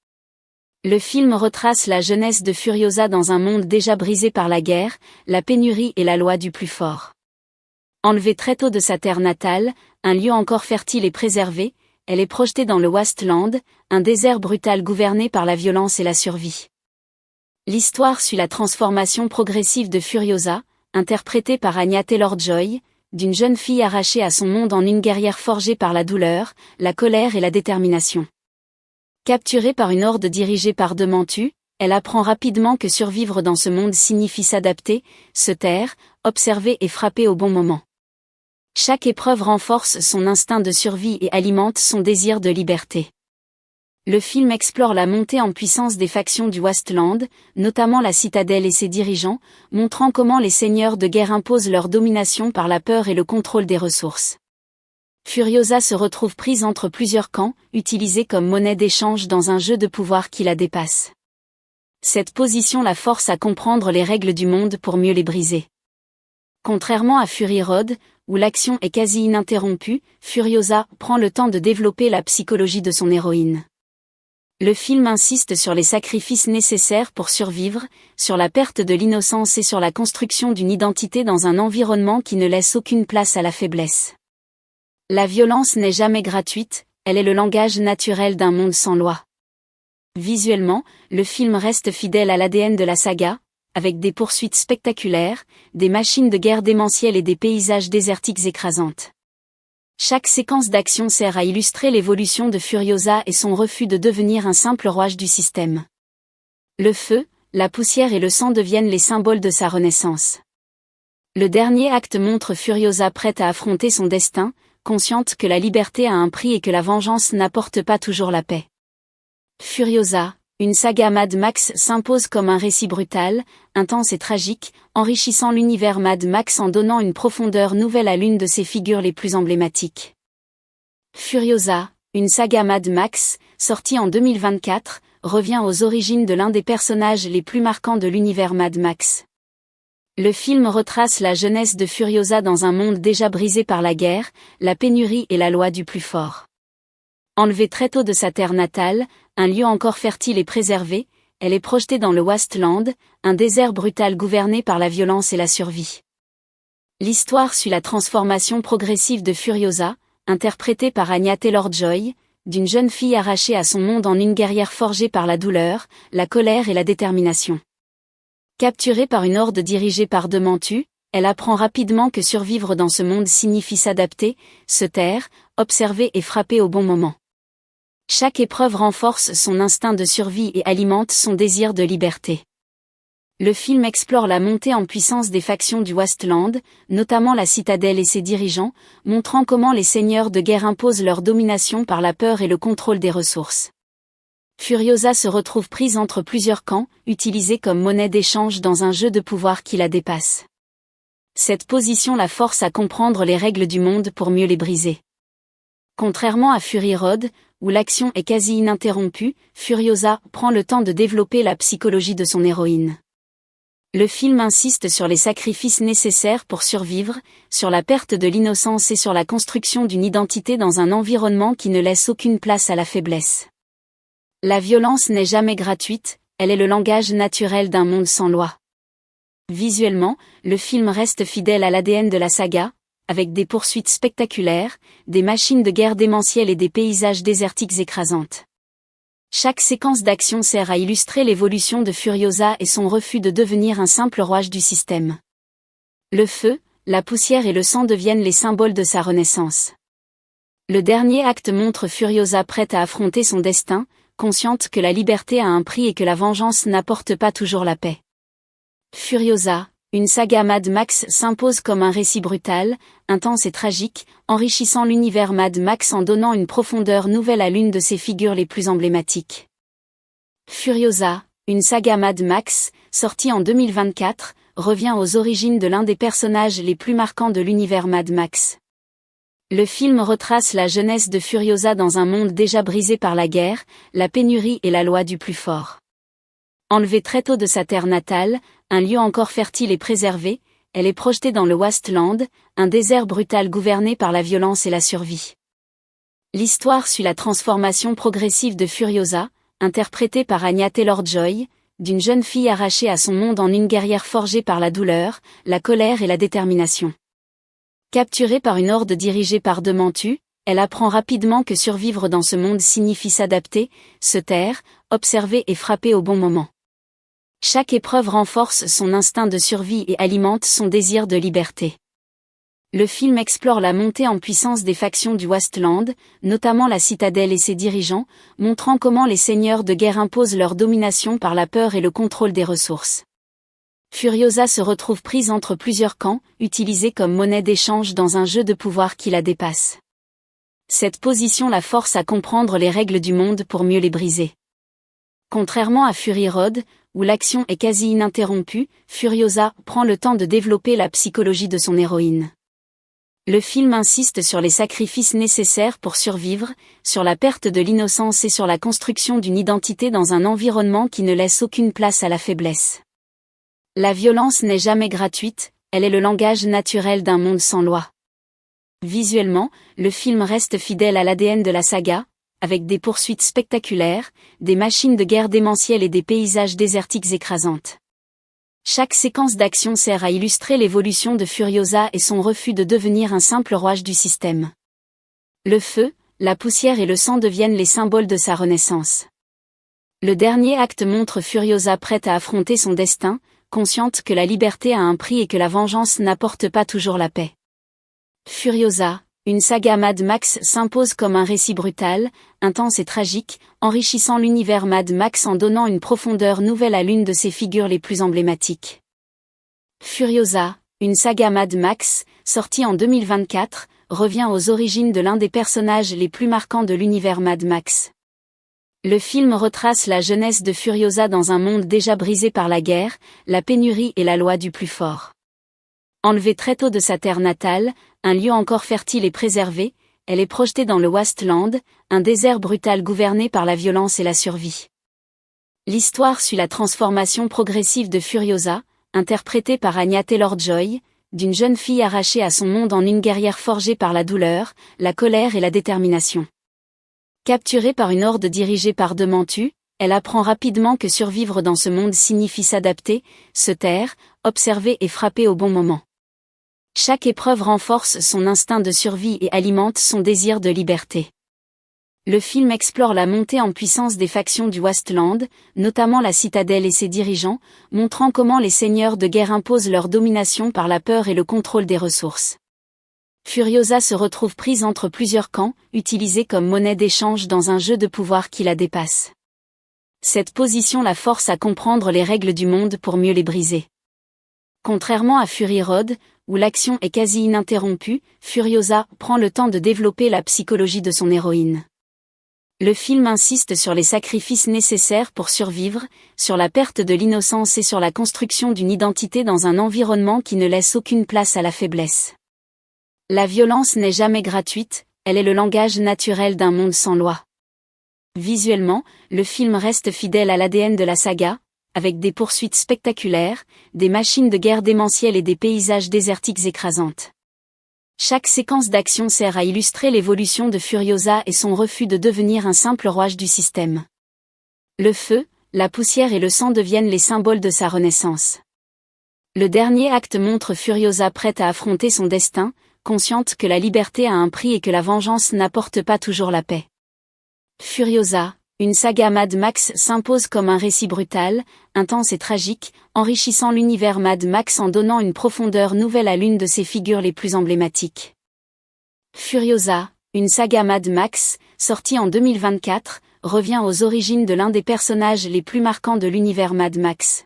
Le film retrace la jeunesse de Furiosa dans un monde déjà brisé par la guerre, la pénurie et la loi du plus fort. Enlevée très tôt de sa terre natale, un lieu encore fertile et préservé, elle est projetée dans le Wasteland, un désert brutal gouverné par la violence et la survie. L'histoire suit la transformation progressive de Furiosa, interprétée par Anya Taylor-Joy, d'une jeune fille arrachée à son monde en une guerrière forgée par la douleur, la colère et la détermination. Capturée par une horde dirigée par Demantu, elle apprend rapidement que survivre dans ce monde signifie s'adapter, se taire, observer et frapper au bon moment. Chaque épreuve renforce son instinct de survie et alimente son désir de liberté. Le film explore la montée en puissance des factions du Wasteland, notamment la Citadelle et ses dirigeants, montrant comment les seigneurs de guerre imposent leur domination par la peur et le contrôle des ressources. Furiosa se retrouve prise entre plusieurs camps, utilisée comme monnaie d'échange dans un jeu de pouvoir qui la dépasse. Cette position la force à comprendre les règles du monde pour mieux les briser. Contrairement à Fury Road, où l'action est quasi ininterrompue, Furiosa prend le temps de développer la psychologie de son héroïne. Le film insiste sur les sacrifices nécessaires pour survivre, sur la perte de l'innocence et sur la construction d'une identité dans un environnement qui ne laisse aucune place à la faiblesse. La violence n'est jamais gratuite, elle est le langage naturel d'un monde sans loi. Visuellement, le film reste fidèle à l'ADN de la saga, avec des poursuites spectaculaires, des machines de guerre démentielles et des paysages désertiques écrasantes. Chaque séquence d'action sert à illustrer l'évolution de Furiosa et son refus de devenir un simple rouage du système. Le feu, la poussière et le sang deviennent les symboles de sa renaissance. Le dernier acte montre Furiosa prête à affronter son destin, consciente que la liberté a un prix et que la vengeance n'apporte pas toujours la paix. Furiosa, une saga Mad Max s'impose comme un récit brutal, intense et tragique, enrichissant l'univers Mad Max en donnant une profondeur nouvelle à l'une de ses figures les plus emblématiques. Furiosa, une saga Mad Max, sortie en 2024, revient aux origines de l'un des personnages les plus marquants de l'univers Mad Max. Le film retrace la jeunesse de Furiosa dans un monde déjà brisé par la guerre, la pénurie et la loi du plus fort. Enlevée très tôt de sa terre natale, un lieu encore fertile et préservé, elle est projetée dans le Wasteland, un désert brutal gouverné par la violence et la survie. L'histoire suit la transformation progressive de Furiosa, interprétée par Anya Taylor-Joy, d'une jeune fille arrachée à son monde en une guerrière forgée par la douleur, la colère et la détermination. Capturée par une horde dirigée par Dementu, elle apprend rapidement que survivre dans ce monde signifie s'adapter, se taire, observer et frapper au bon moment. Chaque épreuve renforce son instinct de survie et alimente son désir de liberté. Le film explore la montée en puissance des factions du Wasteland, notamment la Citadelle et ses dirigeants, montrant comment les seigneurs de guerre imposent leur domination par la peur et le contrôle des ressources. Furiosa se retrouve prise entre plusieurs camps, utilisée comme monnaie d'échange dans un jeu de pouvoir qui la dépasse. Cette position la force à comprendre les règles du monde pour mieux les briser. Contrairement à Fury Road, où l'action est quasi ininterrompue, Furiosa prend le temps de développer la psychologie de son héroïne. Le film insiste sur les sacrifices nécessaires pour survivre, sur la perte de l'innocence et sur la construction d'une identité dans un environnement qui ne laisse aucune place à la faiblesse. La violence n'est jamais gratuite, elle est le langage naturel d'un monde sans loi. Visuellement, le film reste fidèle à l'ADN de la saga, avec des poursuites spectaculaires, des machines de guerre démentielles et des paysages désertiques écrasantes. Chaque séquence d'action sert à illustrer l'évolution de Furiosa et son refus de devenir un simple rouage du système. Le feu, la poussière et le sang deviennent les symboles de sa renaissance. Le dernier acte montre Furiosa prête à affronter son destin, consciente que la liberté a un prix et que la vengeance n'apporte pas toujours la paix. Furiosa, une saga Mad Max s'impose comme un récit brutal, intense et tragique, enrichissant l'univers Mad Max en donnant une profondeur nouvelle à l'une de ses figures les plus emblématiques. Furiosa, une saga Mad Max, sortie en 2024, revient aux origines de l'un des personnages les plus marquants de l'univers Mad Max. Le film retrace la jeunesse de Furiosa dans un monde déjà brisé par la guerre, la pénurie et la loi du plus fort. Enlevée très tôt de sa terre natale, un lieu encore fertile et préservé, elle est projetée dans le Wasteland, un désert brutal gouverné par la violence et la survie. L'histoire suit la transformation progressive de Furiosa, interprétée par Anya Taylor-Joy, d'une jeune fille arrachée à son monde en une guerrière forgée par la douleur, la colère et la détermination. Capturée par une horde dirigée par Dementu, elle apprend rapidement que survivre dans ce monde signifie s'adapter, se taire, observer et frapper au bon moment. Chaque épreuve renforce son instinct de survie et alimente son désir de liberté. Le film explore la montée en puissance des factions du Wasteland, notamment la Citadelle et ses dirigeants, montrant comment les seigneurs de guerre imposent leur domination par la peur et le contrôle des ressources. Furiosa se retrouve prise entre plusieurs camps, utilisée comme monnaie d'échange dans un jeu de pouvoir qui la dépasse. Cette position la force à comprendre les règles du monde pour mieux les briser. Contrairement à Fury Road, où l'action est quasi ininterrompue, Furiosa prend le temps de développer la psychologie de son héroïne. Le film insiste sur les sacrifices nécessaires pour survivre, sur la perte de l'innocence et sur la construction d'une identité dans un environnement qui ne laisse aucune place à la faiblesse. La violence n'est jamais gratuite, elle est le langage naturel d'un monde sans loi. Visuellement, le film reste fidèle à l'ADN de la saga, avec des poursuites spectaculaires, des machines de guerre démentielles et des paysages désertiques écrasantes. Chaque séquence d'action sert à illustrer l'évolution de Furiosa et son refus de devenir un simple rouage du système. Le feu, la poussière et le sang deviennent les symboles de sa renaissance. Le dernier acte montre Furiosa prête à affronter son destin, consciente que la liberté a un prix et que la vengeance n'apporte pas toujours la paix. Furiosa, une saga Mad Max s'impose comme un récit brutal, intense et tragique, enrichissant l'univers Mad Max en donnant une profondeur nouvelle à l'une de ses figures les plus emblématiques. Furiosa, une saga Mad Max, sortie en 2024, revient aux origines de l'un des personnages les plus marquants de l'univers Mad Max. Le film retrace la jeunesse de Furiosa dans un monde déjà brisé par la guerre, la pénurie et la loi du plus fort. Enlevée très tôt de sa terre natale, un lieu encore fertile et préservé, elle est projetée dans le Wasteland, un désert brutal gouverné par la violence et la survie. L'histoire suit la transformation progressive de Furiosa, interprétée par Anya Taylor-Joy, d'une jeune fille arrachée à son monde en une guerrière forgée par la douleur, la colère et la détermination. Capturée par une horde dirigée par Dementu, elle apprend rapidement que survivre dans ce monde signifie s'adapter, se taire, observer et frapper au bon moment. Chaque épreuve renforce son instinct de survie et alimente son désir de liberté. Le film explore la montée en puissance des factions du Wasteland, notamment la Citadelle et ses dirigeants, montrant comment les seigneurs de guerre imposent leur domination par la peur et le contrôle des ressources. Furiosa se retrouve prise entre plusieurs camps, utilisée comme monnaie d'échange dans un jeu de pouvoir qui la dépasse. Cette position la force à comprendre les règles du monde pour mieux les briser. Contrairement à Fury Road, où l'action est quasi ininterrompue, Furiosa prend le temps de développer la psychologie de son héroïne. Le film insiste sur les sacrifices nécessaires pour survivre, sur la perte de l'innocence et sur la construction d'une identité dans un environnement qui ne laisse aucune place à la faiblesse. La violence n'est jamais gratuite, elle est le langage naturel d'un monde sans loi. Visuellement, le film reste fidèle à l'ADN de la saga, avec des poursuites spectaculaires, des machines de guerre démentielles et des paysages désertiques écrasantes. Chaque séquence d'action sert à illustrer l'évolution de Furiosa et son refus de devenir un simple rouage du système. Le feu, la poussière et le sang deviennent les symboles de sa renaissance. Le dernier acte montre Furiosa prête à affronter son destin, consciente que la liberté a un prix et que la vengeance n'apporte pas toujours la paix. Furiosa, une saga Mad Max s'impose comme un récit brutal, intense et tragique, enrichissant l'univers Mad Max en donnant une profondeur nouvelle à l'une de ses figures les plus emblématiques. Furiosa, une saga Mad Max, sortie en 2024, revient aux origines de l'un des personnages les plus marquants de l'univers Mad Max.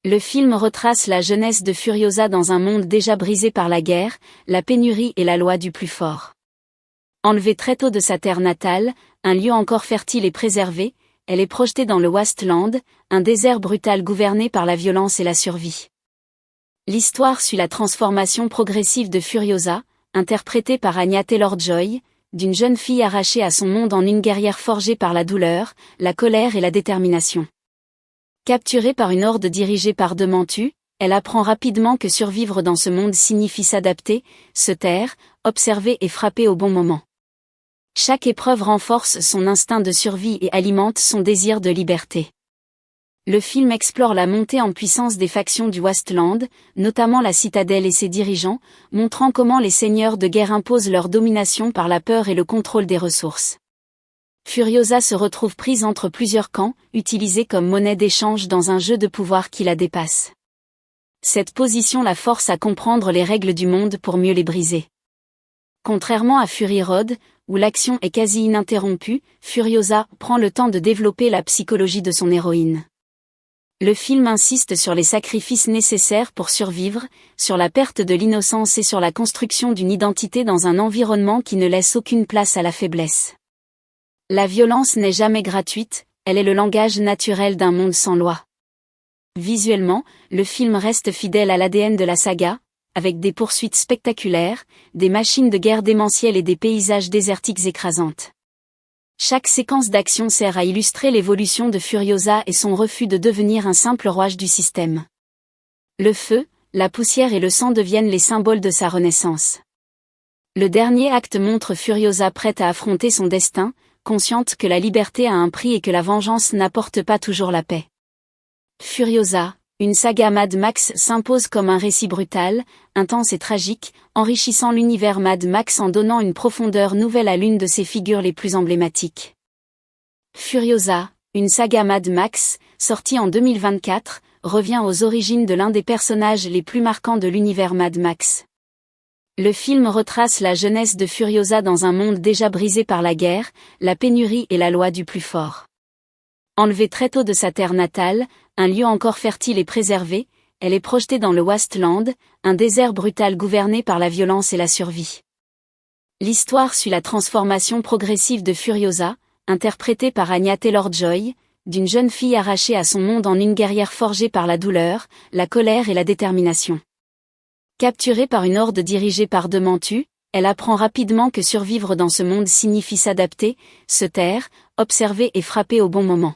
Le film retrace la jeunesse de Furiosa dans un monde déjà brisé par la guerre, la pénurie et la loi du plus fort. Enlevée très tôt de sa terre natale, un lieu encore fertile et préservé, elle est projetée dans le Wasteland, un désert brutal gouverné par la violence et la survie. L'histoire suit la transformation progressive de Furiosa, interprétée par Anya Taylor-Joy, d'une jeune fille arrachée à son monde en une guerrière forgée par la douleur, la colère et la détermination. Capturée par une horde dirigée par Dementu, elle apprend rapidement que survivre dans ce monde signifie s'adapter, se taire, observer et frapper au bon moment. Chaque épreuve renforce son instinct de survie et alimente son désir de liberté. Le film explore la montée en puissance des factions du Wasteland, notamment la Citadelle et ses dirigeants, montrant comment les seigneurs de guerre imposent leur domination par la peur et le contrôle des ressources. Furiosa se retrouve prise entre plusieurs camps, utilisée comme monnaie d'échange dans un jeu de pouvoir qui la dépasse. Cette position la force à comprendre les règles du monde pour mieux les briser. Contrairement à Fury Road, où l'action est quasi ininterrompue, Furiosa prend le temps de développer la psychologie de son héroïne. Le film insiste sur les sacrifices nécessaires pour survivre, sur la perte de l'innocence et sur la construction d'une identité dans un environnement qui ne laisse aucune place à la faiblesse. La violence n'est jamais gratuite, elle est le langage naturel d'un monde sans loi. Visuellement, le film reste fidèle à l'ADN de la saga, avec des poursuites spectaculaires, des machines de guerre démentielles et des paysages désertiques écrasantes. Chaque séquence d'action sert à illustrer l'évolution de Furiosa et son refus de devenir un simple rouage du système. Le feu, la poussière et le sang deviennent les symboles de sa renaissance. Le dernier acte montre Furiosa prête à affronter son destin, consciente que la liberté a un prix et que la vengeance n'apporte pas toujours la paix. Furiosa, une saga Mad Max s'impose comme un récit brutal, intense et tragique, enrichissant l'univers Mad Max en donnant une profondeur nouvelle à l'une de ses figures les plus emblématiques. Furiosa, une saga Mad Max, sortie en 2024, revient aux origines de l'un des personnages les plus marquants de l'univers Mad Max. Le film retrace la jeunesse de Furiosa dans un monde déjà brisé par la guerre, la pénurie et la loi du plus fort. Enlevée très tôt de sa terre natale, un lieu encore fertile et préservé, elle est projetée dans le Wasteland, un désert brutal gouverné par la violence et la survie. L'histoire suit la transformation progressive de Furiosa, interprétée par Anya Taylor-Joy, d'une jeune fille arrachée à son monde en une guerrière forgée par la douleur, la colère et la détermination. Capturée par une horde dirigée par Demantu, elle apprend rapidement que survivre dans ce monde signifie s'adapter, se taire, observer et frapper au bon moment.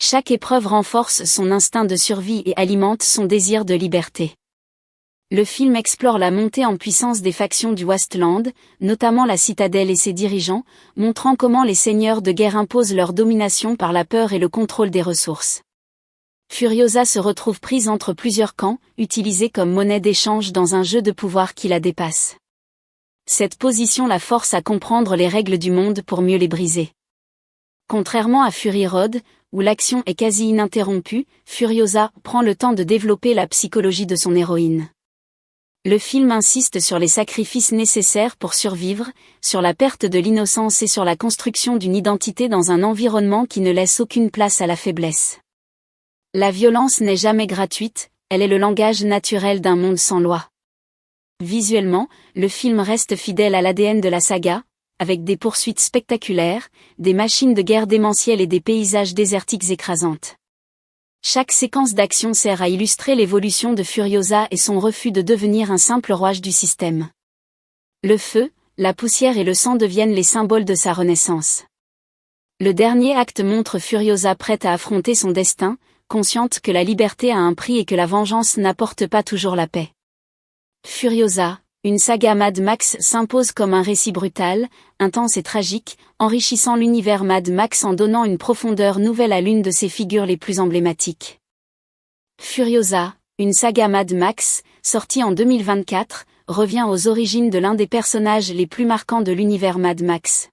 Chaque épreuve renforce son instinct de survie et alimente son désir de liberté. Le film explore la montée en puissance des factions du Wasteland, notamment la Citadelle et ses dirigeants, montrant comment les seigneurs de guerre imposent leur domination par la peur et le contrôle des ressources. Furiosa se retrouve prise entre plusieurs camps, utilisée comme monnaie d'échange dans un jeu de pouvoir qui la dépasse. Cette position la force à comprendre les règles du monde pour mieux les briser. Contrairement à Fury Road, où l'action est quasi ininterrompue, Furiosa prend le temps de développer la psychologie de son héroïne. Le film insiste sur les sacrifices nécessaires pour survivre, sur la perte de l'innocence et sur la construction d'une identité dans un environnement qui ne laisse aucune place à la faiblesse. La violence n'est jamais gratuite, elle est le langage naturel d'un monde sans loi. Visuellement, le film reste fidèle à l'ADN de la saga, avec des poursuites spectaculaires, des machines de guerre démentielles et des paysages désertiques écrasantes. Chaque séquence d'action sert à illustrer l'évolution de Furiosa et son refus de devenir un simple rouage du système. Le feu, la poussière et le sang deviennent les symboles de sa renaissance. Le dernier acte montre Furiosa prête à affronter son destin, consciente que la liberté a un prix et que la vengeance n'apporte pas toujours la paix. Furiosa, une saga Mad Max s'impose comme un récit brutal, intense et tragique, enrichissant l'univers Mad Max en donnant une profondeur nouvelle à l'une de ses figures les plus emblématiques. Furiosa, une saga Mad Max, sortie en 2024, revient aux origines de l'un des personnages les plus marquants de l'univers Mad Max.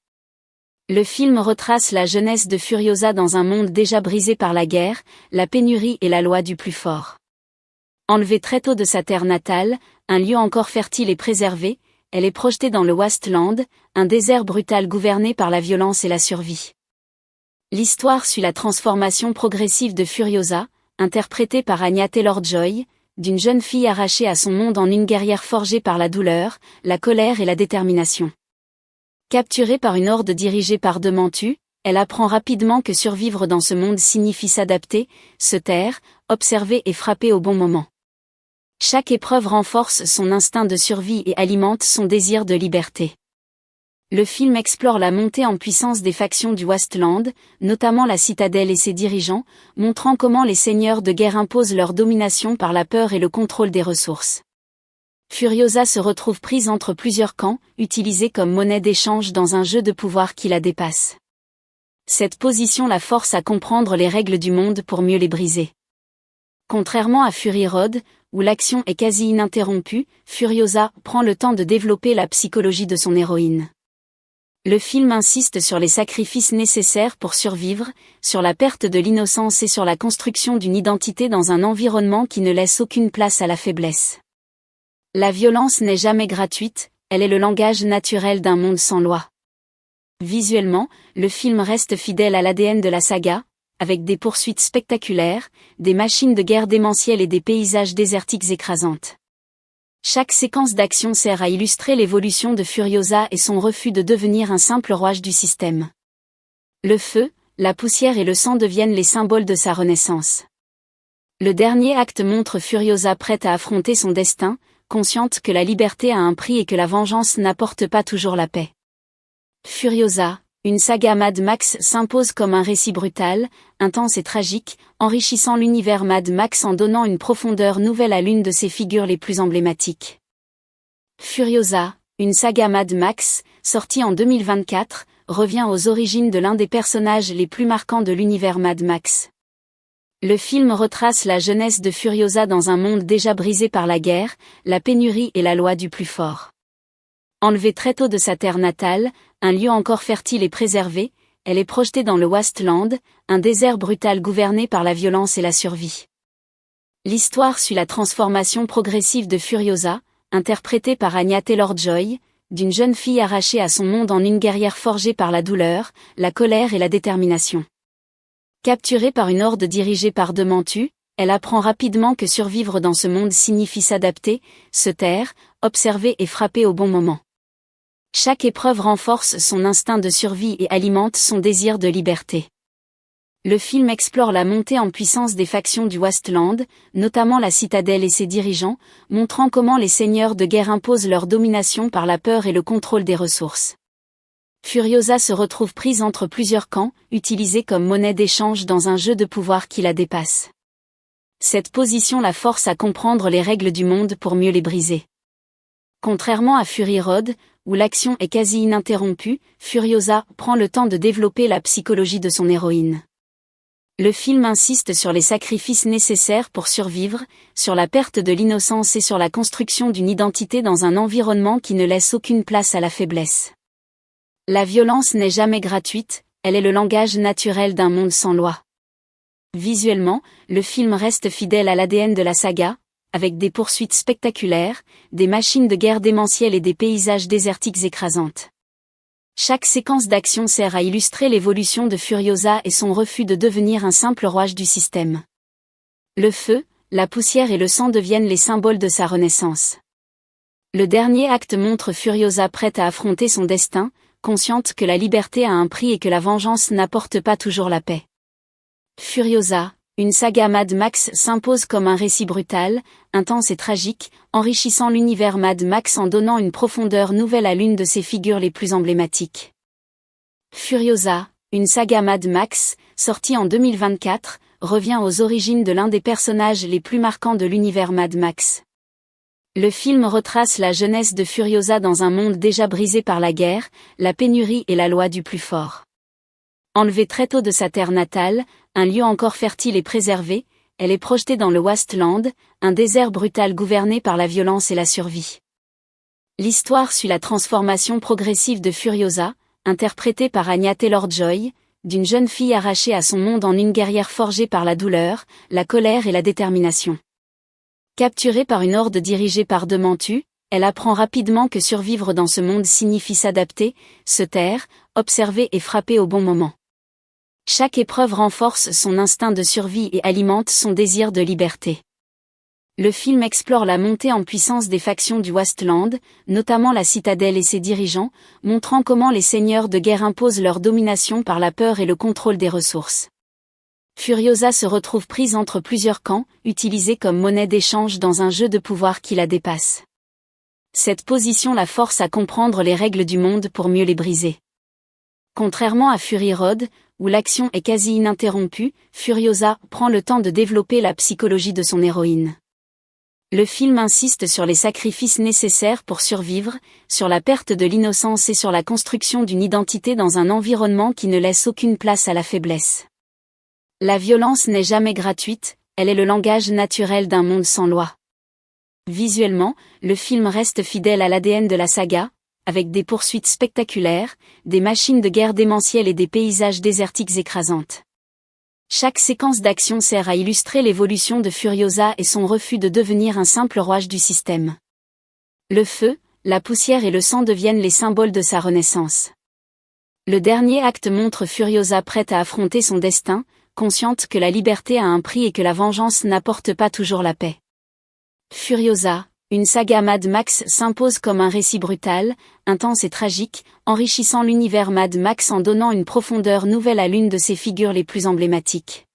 Le film retrace la jeunesse de Furiosa dans un monde déjà brisé par la guerre, la pénurie et la loi du plus fort. Enlevée très tôt de sa terre natale, un lieu encore fertile et préservé, elle est projetée dans le Wasteland, un désert brutal gouverné par la violence et la survie. L'histoire suit la transformation progressive de Furiosa, interprétée par Anya Taylor-Joy, d'une jeune fille arrachée à son monde en une guerrière forgée par la douleur, la colère et la détermination. Capturée par une horde dirigée par Demantu, elle apprend rapidement que survivre dans ce monde signifie s'adapter, se taire, observer et frapper au bon moment. Chaque épreuve renforce son instinct de survie et alimente son désir de liberté. Le film explore la montée en puissance des factions du Wasteland, notamment la Citadelle et ses dirigeants, montrant comment les seigneurs de guerre imposent leur domination par la peur et le contrôle des ressources. Furiosa se retrouve prise entre plusieurs camps, utilisée comme monnaie d'échange dans un jeu de pouvoir qui la dépasse. Cette position la force à comprendre les règles du monde pour mieux les briser. Contrairement à Fury Road, où l'action est quasi ininterrompue, Furiosa prend le temps de développer la psychologie de son héroïne. Le film insiste sur les sacrifices nécessaires pour survivre, sur la perte de l'innocence et sur la construction d'une identité dans un environnement qui ne laisse aucune place à la faiblesse. La violence n'est jamais gratuite, elle est le langage naturel d'un monde sans loi. Visuellement, le film reste fidèle à l'ADN de la saga, avec des poursuites spectaculaires, des machines de guerre démentielles et des paysages désertiques écrasantes. Chaque séquence d'action sert à illustrer l'évolution de Furiosa et son refus de devenir un simple rouage du système. Le feu, la poussière et le sang deviennent les symboles de sa renaissance. Le dernier acte montre Furiosa prête à affronter son destin, consciente que la liberté a un prix et que la vengeance n'apporte pas toujours la paix. Furiosa, une saga Mad Max s'impose comme un récit brutal, intense et tragique, enrichissant l'univers Mad Max en donnant une profondeur nouvelle à l'une de ses figures les plus emblématiques. Furiosa, une saga Mad Max, sortie en 2024, revient aux origines de l'un des personnages les plus marquants de l'univers Mad Max. Le film retrace la jeunesse de Furiosa dans un monde déjà brisé par la guerre, la pénurie et la loi du plus fort. Enlevée très tôt de sa terre natale, un lieu encore fertile et préservé, elle est projetée dans le Wasteland, un désert brutal gouverné par la violence et la survie. L'histoire suit la transformation progressive de Furiosa, interprétée par Anya Taylor-Joy, d'une jeune fille arrachée à son monde en une guerrière forgée par la douleur, la colère et la détermination. Capturée par une horde dirigée par Demantu, elle apprend rapidement que survivre dans ce monde signifie s'adapter, se taire, observer et frapper au bon moment. Chaque épreuve renforce son instinct de survie et alimente son désir de liberté. Le film explore la montée en puissance des factions du Wasteland, notamment la Citadelle et ses dirigeants, montrant comment les seigneurs de guerre imposent leur domination par la peur et le contrôle des ressources. Furiosa se retrouve prise entre plusieurs camps, utilisée comme monnaie d'échange dans un jeu de pouvoir qui la dépasse. Cette position la force à comprendre les règles du monde pour mieux les briser. Contrairement à Fury Road, où l'action est quasi ininterrompue, Furiosa prend le temps de développer la psychologie de son héroïne. Le film insiste sur les sacrifices nécessaires pour survivre, sur la perte de l'innocence et sur la construction d'une identité dans un environnement qui ne laisse aucune place à la faiblesse. La violence n'est jamais gratuite, elle est le langage naturel d'un monde sans loi. Visuellement, le film reste fidèle à l'ADN de la saga, avec des poursuites spectaculaires, des machines de guerre démentielles et des paysages désertiques écrasantes. Chaque séquence d'action sert à illustrer l'évolution de Furiosa et son refus de devenir un simple rouage du système. Le feu, la poussière et le sang deviennent les symboles de sa renaissance. Le dernier acte montre Furiosa prête à affronter son destin, consciente que la liberté a un prix et que la vengeance n'apporte pas toujours la paix. Furiosa, une saga Mad Max s'impose comme un récit brutal, intense et tragique, enrichissant l'univers Mad Max en donnant une profondeur nouvelle à l'une de ses figures les plus emblématiques. Furiosa, une saga Mad Max, sortie en 2024, revient aux origines de l'un des personnages les plus marquants de l'univers Mad Max. Le film retrace la jeunesse de Furiosa dans un monde déjà brisé par la guerre, la pénurie et la loi du plus fort. Enlevée très tôt de sa terre natale, un lieu encore fertile et préservé, elle est projetée dans le Wasteland, un désert brutal gouverné par la violence et la survie. L'histoire suit la transformation progressive de Furiosa, interprétée par Anya Taylor-Joy, d'une jeune fille arrachée à son monde en une guerrière forgée par la douleur, la colère et la détermination. Capturée par une horde dirigée par Demantu, elle apprend rapidement que survivre dans ce monde signifie s'adapter, se taire, observer et frapper au bon moment. Chaque épreuve renforce son instinct de survie et alimente son désir de liberté. Le film explore la montée en puissance des factions du Wasteland, notamment la Citadelle et ses dirigeants, montrant comment les seigneurs de guerre imposent leur domination par la peur et le contrôle des ressources. Furiosa se retrouve prise entre plusieurs camps, utilisée comme monnaie d'échange dans un jeu de pouvoir qui la dépasse. Cette position la force à comprendre les règles du monde pour mieux les briser. Contrairement à Fury Road, où l'action est quasi ininterrompue, Furiosa prend le temps de développer la psychologie de son héroïne. Le film insiste sur les sacrifices nécessaires pour survivre, sur la perte de l'innocence et sur la construction d'une identité dans un environnement qui ne laisse aucune place à la faiblesse. La violence n'est jamais gratuite, elle est le langage naturel d'un monde sans loi. Visuellement, le film reste fidèle à l'ADN de la saga, avec des poursuites spectaculaires, des machines de guerre démentielles et des paysages désertiques écrasantes. Chaque séquence d'action sert à illustrer l'évolution de Furiosa et son refus de devenir un simple rouage du système. Le feu, la poussière et le sang deviennent les symboles de sa renaissance. Le dernier acte montre Furiosa prête à affronter son destin, consciente que la liberté a un prix et que la vengeance n'apporte pas toujours la paix. Furiosa, une saga Mad Max s'impose comme un récit brutal, intense et tragique, enrichissant l'univers Mad Max en donnant une profondeur nouvelle à l'une de ses figures les plus emblématiques.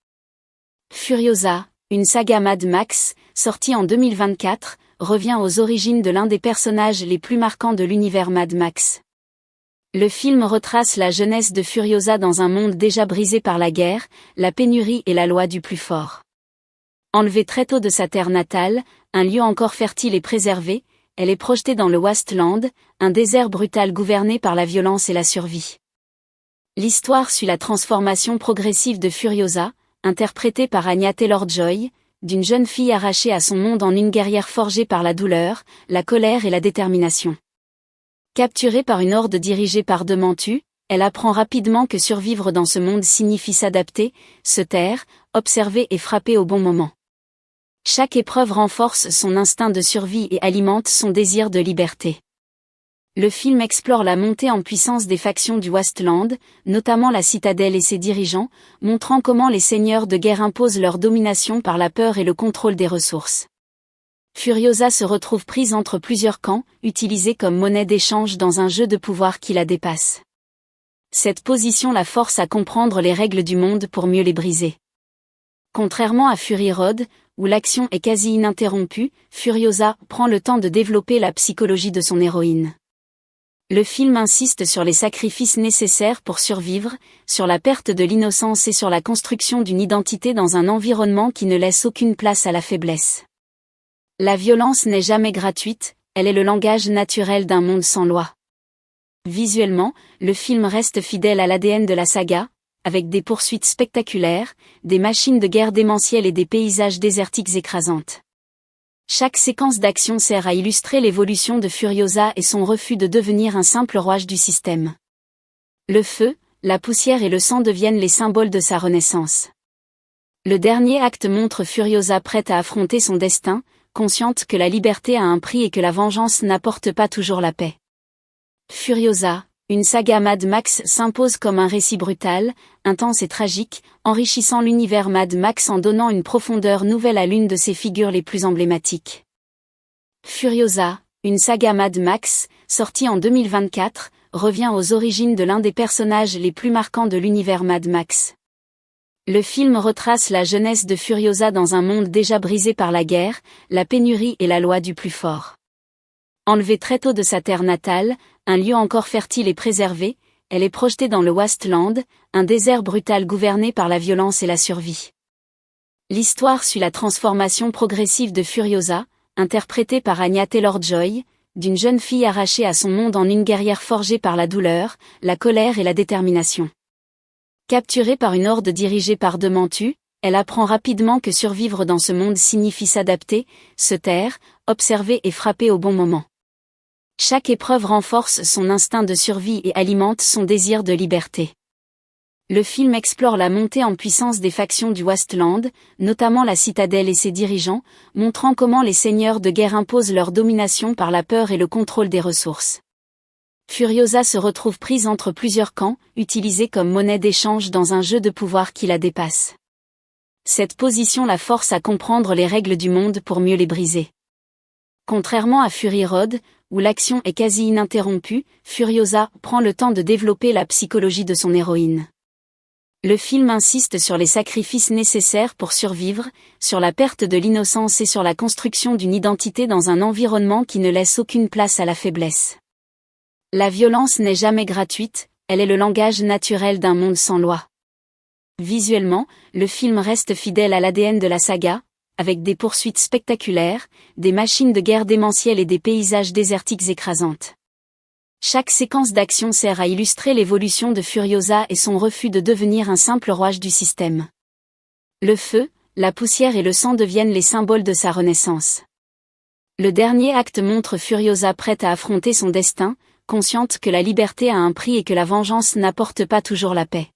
Furiosa, une saga Mad Max, sortie en 2024, revient aux origines de l'un des personnages les plus marquants de l'univers Mad Max. Le film retrace la jeunesse de Furiosa dans un monde déjà brisé par la guerre, la pénurie et la loi du plus fort. Enlevée très tôt de sa terre natale, un lieu encore fertile et préservé, elle est projetée dans le Wasteland, un désert brutal gouverné par la violence et la survie. L'histoire suit la transformation progressive de Furiosa, interprétée par Anya Taylor-Joy, d'une jeune fille arrachée à son monde en une guerrière forgée par la douleur, la colère et la détermination. Capturée par une horde dirigée par Demantu, elle apprend rapidement que survivre dans ce monde signifie s'adapter, se taire, observer et frapper au bon moment. Chaque épreuve renforce son instinct de survie et alimente son désir de liberté. Le film explore la montée en puissance des factions du Wasteland, notamment la Citadelle et ses dirigeants, montrant comment les seigneurs de guerre imposent leur domination par la peur et le contrôle des ressources. Furiosa se retrouve prise entre plusieurs camps, utilisée comme monnaie d'échange dans un jeu de pouvoir qui la dépasse. Cette position la force à comprendre les règles du monde pour mieux les briser. Contrairement à Fury Road, où l'action est quasi ininterrompue, Furiosa prend le temps de développer la psychologie de son héroïne. Le film insiste sur les sacrifices nécessaires pour survivre, sur la perte de l'innocence et sur la construction d'une identité dans un environnement qui ne laisse aucune place à la faiblesse. La violence n'est jamais gratuite, elle est le langage naturel d'un monde sans loi. Visuellement, le film reste fidèle à l'ADN de la saga, avec des poursuites spectaculaires, des machines de guerre démentielles et des paysages désertiques écrasantes. Chaque séquence d'action sert à illustrer l'évolution de Furiosa et son refus de devenir un simple rouage du système. Le feu, la poussière et le sang deviennent les symboles de sa renaissance. Le dernier acte montre Furiosa prête à affronter son destin, consciente que la liberté a un prix et que la vengeance n'apporte pas toujours la paix. Furiosa, une saga Mad Max s'impose comme un récit brutal, intense et tragique, enrichissant l'univers Mad Max en donnant une profondeur nouvelle à l'une de ses figures les plus emblématiques. Furiosa, une saga Mad Max, sortie en 2024, revient aux origines de l'un des personnages les plus marquants de l'univers Mad Max. Le film retrace la jeunesse de Furiosa dans un monde déjà brisé par la guerre, la pénurie et la loi du plus fort. Enlevée très tôt de sa terre natale, un lieu encore fertile et préservé, elle est projetée dans le Wasteland, un désert brutal gouverné par la violence et la survie. L'histoire suit la transformation progressive de Furiosa, interprétée par Anya Taylor-Joy, d'une jeune fille arrachée à son monde en une guerrière forgée par la douleur, la colère et la détermination. Capturée par une horde dirigée par Demantu, elle apprend rapidement que survivre dans ce monde signifie s'adapter, se taire, observer et frapper au bon moment. Chaque épreuve renforce son instinct de survie et alimente son désir de liberté. Le film explore la montée en puissance des factions du Wasteland, notamment la Citadelle et ses dirigeants, montrant comment les seigneurs de guerre imposent leur domination par la peur et le contrôle des ressources. Furiosa se retrouve prise entre plusieurs camps, utilisée comme monnaie d'échange dans un jeu de pouvoir qui la dépasse. Cette position la force à comprendre les règles du monde pour mieux les briser. Contrairement à Fury Road, où l'action est quasi ininterrompue, Furiosa prend le temps de développer la psychologie de son héroïne. Le film insiste sur les sacrifices nécessaires pour survivre, sur la perte de l'innocence et sur la construction d'une identité dans un environnement qui ne laisse aucune place à la faiblesse. La violence n'est jamais gratuite, elle est le langage naturel d'un monde sans loi. Visuellement, le film reste fidèle à l'ADN de la saga, avec des poursuites spectaculaires, des machines de guerre démentielles et des paysages désertiques écrasantes. Chaque séquence d'action sert à illustrer l'évolution de Furiosa et son refus de devenir un simple rouage du système. Le feu, la poussière et le sang deviennent les symboles de sa renaissance. Le dernier acte montre Furiosa prête à affronter son destin, consciente que la liberté a un prix et que la vengeance n'apporte pas toujours la paix.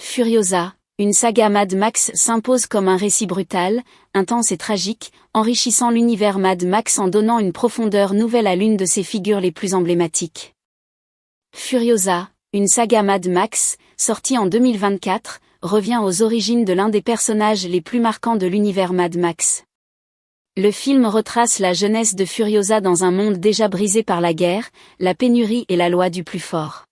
Furiosa, une saga Mad Max s'impose comme un récit brutal, intense et tragique, enrichissant l'univers Mad Max en donnant une profondeur nouvelle à l'une de ses figures les plus emblématiques. Furiosa, une saga Mad Max, sortie en 2024, revient aux origines de l'un des personnages les plus marquants de l'univers Mad Max. Le film retrace la jeunesse de Furiosa dans un monde déjà brisé par la guerre, la pénurie et la loi du plus fort.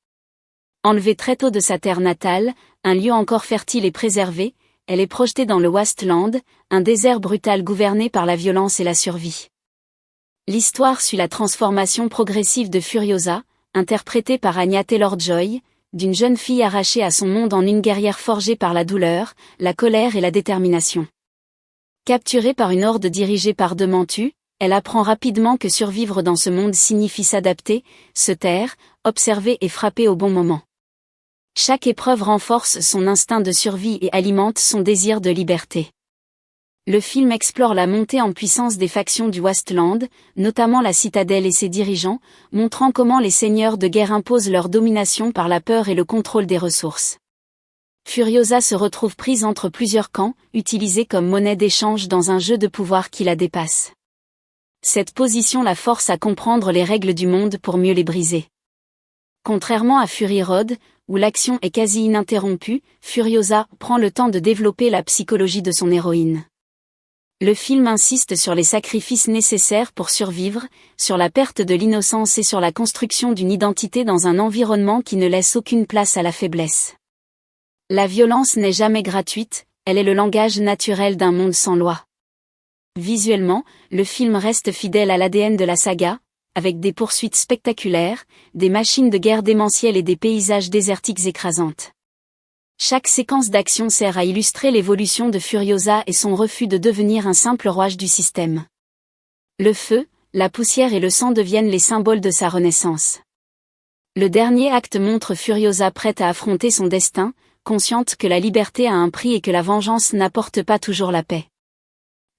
Enlevée très tôt de sa terre natale, un lieu encore fertile et préservé, elle est projetée dans le Wasteland, un désert brutal gouverné par la violence et la survie. L'histoire suit la transformation progressive de Furiosa, interprétée par Anya Taylor-Joy, d'une jeune fille arrachée à son monde en une guerrière forgée par la douleur, la colère et la détermination. Capturée par une horde dirigée par Demantu, elle apprend rapidement que survivre dans ce monde signifie s'adapter, se taire, observer et frapper au bon moment. Chaque épreuve renforce son instinct de survie et alimente son désir de liberté. Le film explore la montée en puissance des factions du Wasteland, notamment la Citadelle et ses dirigeants, montrant comment les seigneurs de guerre imposent leur domination par la peur et le contrôle des ressources. Furiosa se retrouve prise entre plusieurs camps, utilisée comme monnaie d'échange dans un jeu de pouvoir qui la dépasse. Cette position la force à comprendre les règles du monde pour mieux les briser. Contrairement à Fury Road, où l'action est quasi ininterrompue, Furiosa prend le temps de développer la psychologie de son héroïne. Le film insiste sur les sacrifices nécessaires pour survivre, sur la perte de l'innocence et sur la construction d'une identité dans un environnement qui ne laisse aucune place à la faiblesse. La violence n'est jamais gratuite, elle est le langage naturel d'un monde sans loi. Visuellement, le film reste fidèle à l'ADN de la saga, avec des poursuites spectaculaires, des machines de guerre démentielles et des paysages désertiques écrasantes. Chaque séquence d'action sert à illustrer l'évolution de Furiosa et son refus de devenir un simple rouage du système. Le feu, la poussière et le sang deviennent les symboles de sa renaissance. Le dernier acte montre Furiosa prête à affronter son destin, consciente que la liberté a un prix et que la vengeance n'apporte pas toujours la paix.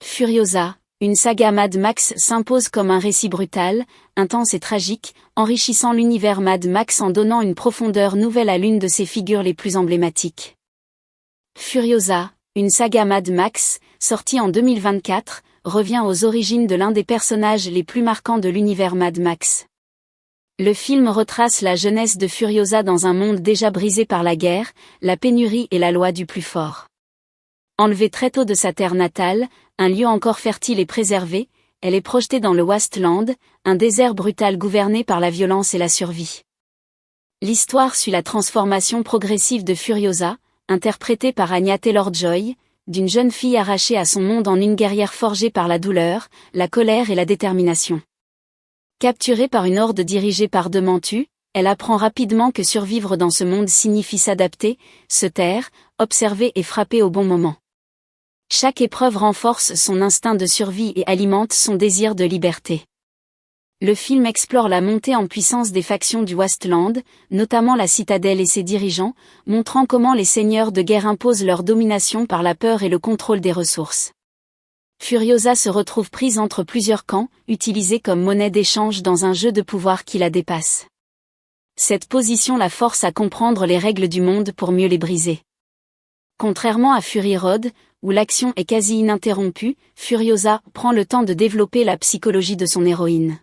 Furiosa, une saga Mad Max s'impose comme un récit brutal, intense et tragique, enrichissant l'univers Mad Max en donnant une profondeur nouvelle à l'une de ses figures les plus emblématiques. Furiosa, une saga Mad Max, sortie en 2024, revient aux origines de l'un des personnages les plus marquants de l'univers Mad Max. Le film retrace la jeunesse de Furiosa dans un monde déjà brisé par la guerre, la pénurie et la loi du plus fort. Enlevée très tôt de sa terre natale, un lieu encore fertile et préservé, elle est projetée dans le Wasteland, un désert brutal gouverné par la violence et la survie. L'histoire suit la transformation progressive de Furiosa, interprétée par Anya Taylor-Joy, d'une jeune fille arrachée à son monde en une guerrière forgée par la douleur, la colère et la détermination. Capturée par une horde dirigée par Dementu, elle apprend rapidement que survivre dans ce monde signifie s'adapter, se taire, observer et frapper au bon moment. Chaque épreuve renforce son instinct de survie et alimente son désir de liberté. Le film explore la montée en puissance des factions du Wasteland, notamment la Citadelle et ses dirigeants, montrant comment les seigneurs de guerre imposent leur domination par la peur et le contrôle des ressources. Furiosa se retrouve prise entre plusieurs camps, utilisée comme monnaie d'échange dans un jeu de pouvoir qui la dépasse. Cette position la force à comprendre les règles du monde pour mieux les briser. Contrairement à Fury Road, où l'action est quasi ininterrompue, Furiosa prend le temps de développer la psychologie de son héroïne.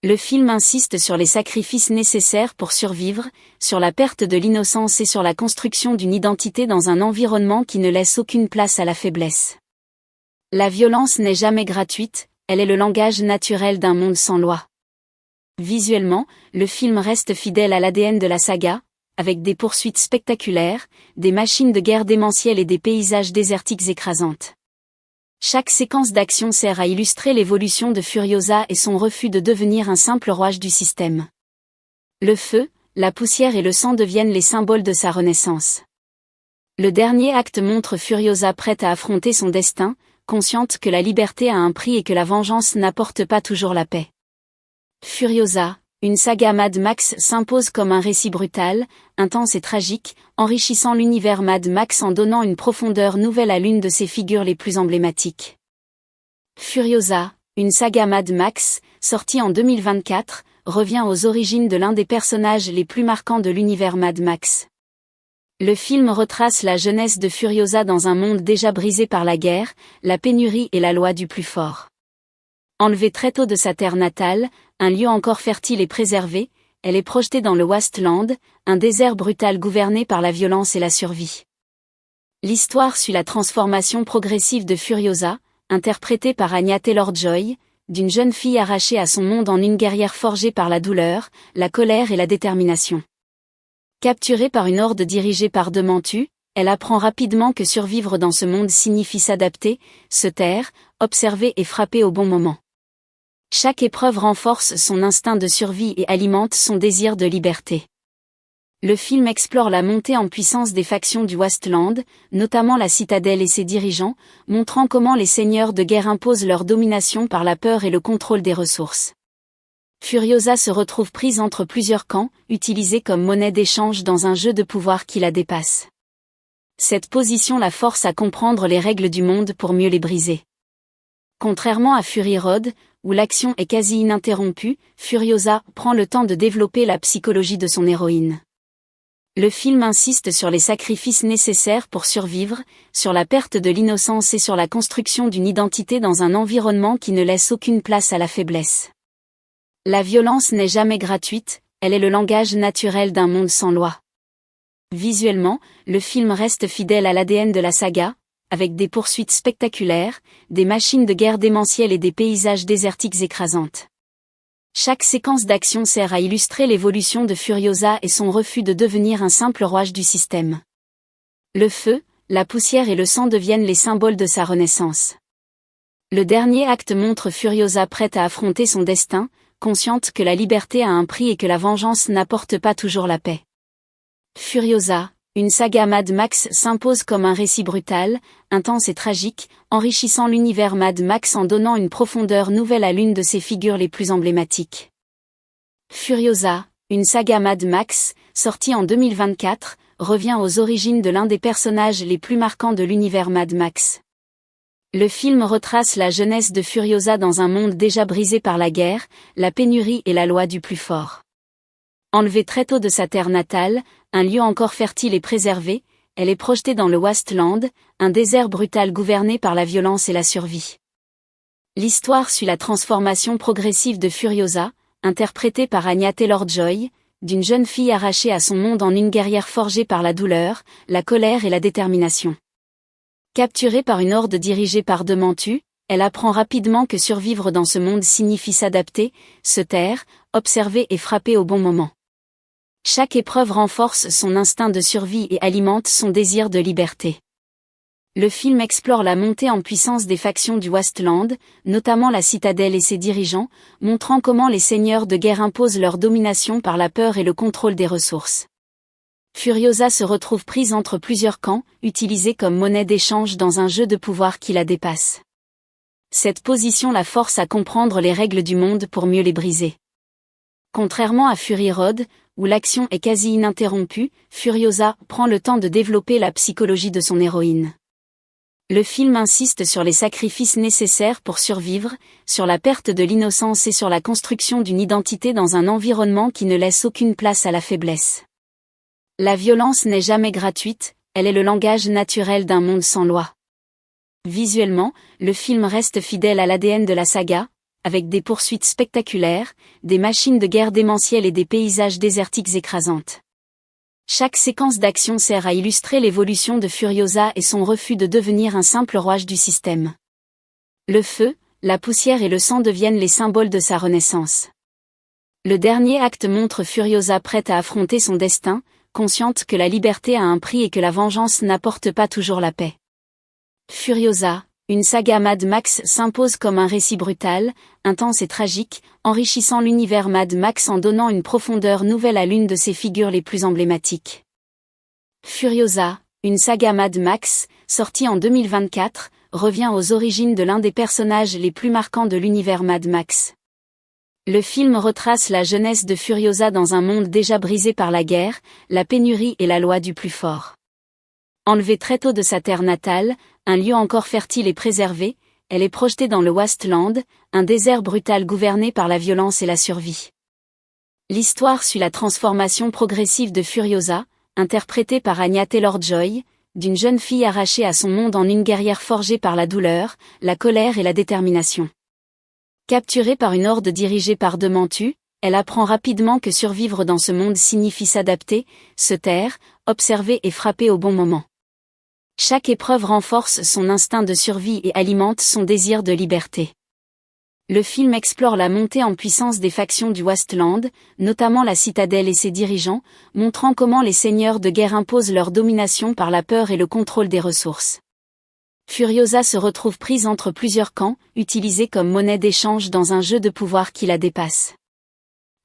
Le film insiste sur les sacrifices nécessaires pour survivre, sur la perte de l'innocence et sur la construction d'une identité dans un environnement qui ne laisse aucune place à la faiblesse. La violence n'est jamais gratuite, elle est le langage naturel d'un monde sans loi. Visuellement, le film reste fidèle à l'ADN de la saga, avec des poursuites spectaculaires, des machines de guerre démentielles et des paysages désertiques écrasantes. Chaque séquence d'action sert à illustrer l'évolution de Furiosa et son refus de devenir un simple rouage du système. Le feu, la poussière et le sang deviennent les symboles de sa renaissance. Le dernier acte montre Furiosa prête à affronter son destin, consciente que la liberté a un prix et que la vengeance n'apporte pas toujours la paix. Furiosa, une saga Mad Max s'impose comme un récit brutal, intense et tragique, enrichissant l'univers Mad Max en donnant une profondeur nouvelle à l'une de ses figures les plus emblématiques. Furiosa, une saga Mad Max, sortie en 2024, revient aux origines de l'un des personnages les plus marquants de l'univers Mad Max. Le film retrace la jeunesse de Furiosa dans un monde déjà brisé par la guerre, la pénurie et la loi du plus fort. Enlevée très tôt de sa terre natale, un lieu encore fertile et préservé, elle est projetée dans le Wasteland, un désert brutal gouverné par la violence et la survie. L'histoire suit la transformation progressive de Furiosa, interprétée par Anya Taylor-Joy, d'une jeune fille arrachée à son monde en une guerrière forgée par la douleur, la colère et la détermination. Capturée par une horde dirigée par Dementu, elle apprend rapidement que survivre dans ce monde signifie s'adapter, se taire, observer et frapper au bon moment. Chaque épreuve renforce son instinct de survie et alimente son désir de liberté. Le film explore la montée en puissance des factions du Wasteland, notamment la Citadelle et ses dirigeants, montrant comment les seigneurs de guerre imposent leur domination par la peur et le contrôle des ressources. Furiosa se retrouve prise entre plusieurs camps, utilisée comme monnaie d'échange dans un jeu de pouvoir qui la dépasse. Cette position la force à comprendre les règles du monde pour mieux les briser. Contrairement à Fury Road, où l'action est quasi ininterrompue, Furiosa prend le temps de développer la psychologie de son héroïne. Le film insiste sur les sacrifices nécessaires pour survivre, sur la perte de l'innocence et sur la construction d'une identité dans un environnement qui ne laisse aucune place à la faiblesse. La violence n'est jamais gratuite, elle est le langage naturel d'un monde sans loi. Visuellement, le film reste fidèle à l'ADN de la saga, avec des poursuites spectaculaires, des machines de guerre démentielles et des paysages désertiques écrasantes. Chaque séquence d'action sert à illustrer l'évolution de Furiosa et son refus de devenir un simple rouage du système. Le feu, la poussière et le sang deviennent les symboles de sa renaissance. Le dernier acte montre Furiosa prête à affronter son destin, consciente que la liberté a un prix et que la vengeance n'apporte pas toujours la paix. Furiosa, une saga Mad Max s'impose comme un récit brutal, intense et tragique, enrichissant l'univers Mad Max en donnant une profondeur nouvelle à l'une de ses figures les plus emblématiques. Furiosa, une saga Mad Max, sortie en 2024, revient aux origines de l'un des personnages les plus marquants de l'univers Mad Max. Le film retrace la jeunesse de Furiosa dans un monde déjà brisé par la guerre, la pénurie et la loi du plus fort. Enlevée très tôt de sa terre natale, un lieu encore fertile et préservé, elle est projetée dans le Wasteland, un désert brutal gouverné par la violence et la survie. L'histoire suit la transformation progressive de Furiosa, interprétée par Anya Taylor-Joy, d'une jeune fille arrachée à son monde en une guerrière forgée par la douleur, la colère et la détermination. Capturée par une horde dirigée par Demantu, elle apprend rapidement que survivre dans ce monde signifie s'adapter, se taire, observer et frapper au bon moment. Chaque épreuve renforce son instinct de survie et alimente son désir de liberté. Le film explore la montée en puissance des factions du Wasteland, notamment la Citadelle et ses dirigeants, montrant comment les seigneurs de guerre imposent leur domination par la peur et le contrôle des ressources. Furiosa se retrouve prise entre plusieurs camps, utilisée comme monnaie d'échange dans un jeu de pouvoir qui la dépasse. Cette position la force à comprendre les règles du monde pour mieux les briser. Contrairement à Fury Road, où l'action est quasi ininterrompue, Furiosa prend le temps de développer la psychologie de son héroïne. Le film insiste sur les sacrifices nécessaires pour survivre, sur la perte de l'innocence et sur la construction d'une identité dans un environnement qui ne laisse aucune place à la faiblesse. La violence n'est jamais gratuite, elle est le langage naturel d'un monde sans loi. Visuellement, le film reste fidèle à l'ADN de la saga, avec des poursuites spectaculaires, des machines de guerre démentielles et des paysages désertiques écrasantes. Chaque séquence d'action sert à illustrer l'évolution de Furiosa et son refus de devenir un simple rouage du système. Le feu, la poussière et le sang deviennent les symboles de sa renaissance. Le dernier acte montre Furiosa prête à affronter son destin, consciente que la liberté a un prix et que la vengeance n'apporte pas toujours la paix. Furiosa, une saga Mad Max s'impose comme un récit brutal, intense et tragique, enrichissant l'univers Mad Max en donnant une profondeur nouvelle à l'une de ses figures les plus emblématiques. Furiosa, une saga Mad Max, sortie en 2024, revient aux origines de l'un des personnages les plus marquants de l'univers Mad Max. Le film retrace la jeunesse de Furiosa dans un monde déjà brisé par la guerre, la pénurie et la loi du plus fort. Enlevée très tôt de sa terre natale, un lieu encore fertile et préservé, elle est projetée dans le Wasteland, un désert brutal gouverné par la violence et la survie. L'histoire suit la transformation progressive de Furiosa, interprétée par Anya Taylor-Joy, d'une jeune fille arrachée à son monde en une guerrière forgée par la douleur, la colère et la détermination. Capturée par une horde dirigée par Demantu, elle apprend rapidement que survivre dans ce monde signifie s'adapter, se taire, observer et frapper au bon moment. Chaque épreuve renforce son instinct de survie et alimente son désir de liberté. Le film explore la montée en puissance des factions du Wasteland, notamment la Citadelle et ses dirigeants, montrant comment les seigneurs de guerre imposent leur domination par la peur et le contrôle des ressources. Furiosa se retrouve prise entre plusieurs camps, utilisée comme monnaie d'échange dans un jeu de pouvoir qui la dépasse.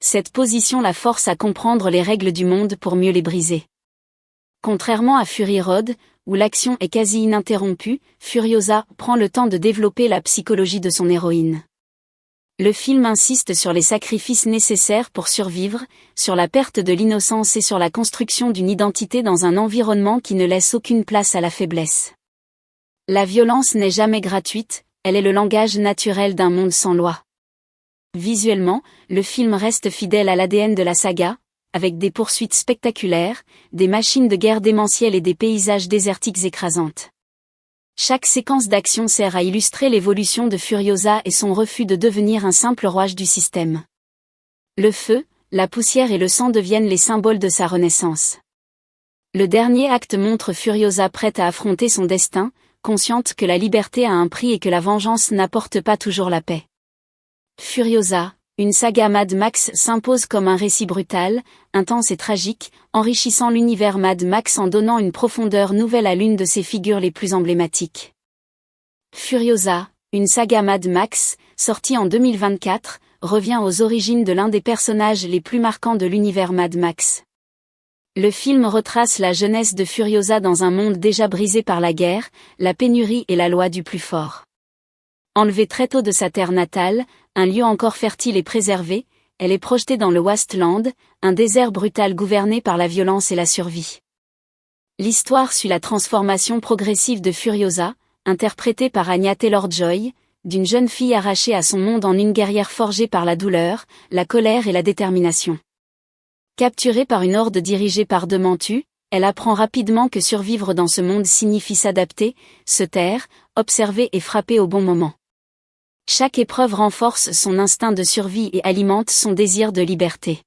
Cette position la force à comprendre les règles du monde pour mieux les briser. Contrairement à Fury Road, où l'action est quasi ininterrompue, Furiosa prend le temps de développer la psychologie de son héroïne. Le film insiste sur les sacrifices nécessaires pour survivre, sur la perte de l'innocence et sur la construction d'une identité dans un environnement qui ne laisse aucune place à la faiblesse. La violence n'est jamais gratuite, elle est le langage naturel d'un monde sans loi. Visuellement, le film reste fidèle à l'ADN de la saga, avec des poursuites spectaculaires, des machines de guerre démentielles et des paysages désertiques écrasantes. Chaque séquence d'action sert à illustrer l'évolution de Furiosa et son refus de devenir un simple rouage du système. Le feu, la poussière et le sang deviennent les symboles de sa renaissance. Le dernier acte montre Furiosa prête à affronter son destin, consciente que la liberté a un prix et que la vengeance n'apporte pas toujours la paix. Furiosa, une saga Mad Max s'impose comme un récit brutal, intense et tragique, enrichissant l'univers Mad Max en donnant une profondeur nouvelle à l'une de ses figures les plus emblématiques. Furiosa, une saga Mad Max, sortie en 2024, revient aux origines de l'un des personnages les plus marquants de l'univers Mad Max. Le film retrace la jeunesse de Furiosa dans un monde déjà brisé par la guerre, la pénurie et la loi du plus fort. Enlevée très tôt de sa terre natale, un lieu encore fertile et préservé, elle est projetée dans le Wasteland, un désert brutal gouverné par la violence et la survie. L'histoire suit la transformation progressive de Furiosa, interprétée par Anya Taylor-Joy, d'une jeune fille arrachée à son monde en une guerrière forgée par la douleur, la colère et la détermination. Capturée par une horde dirigée par Dementu, elle apprend rapidement que survivre dans ce monde signifie s'adapter, se taire, observer et frapper au bon moment. Chaque épreuve renforce son instinct de survie et alimente son désir de liberté.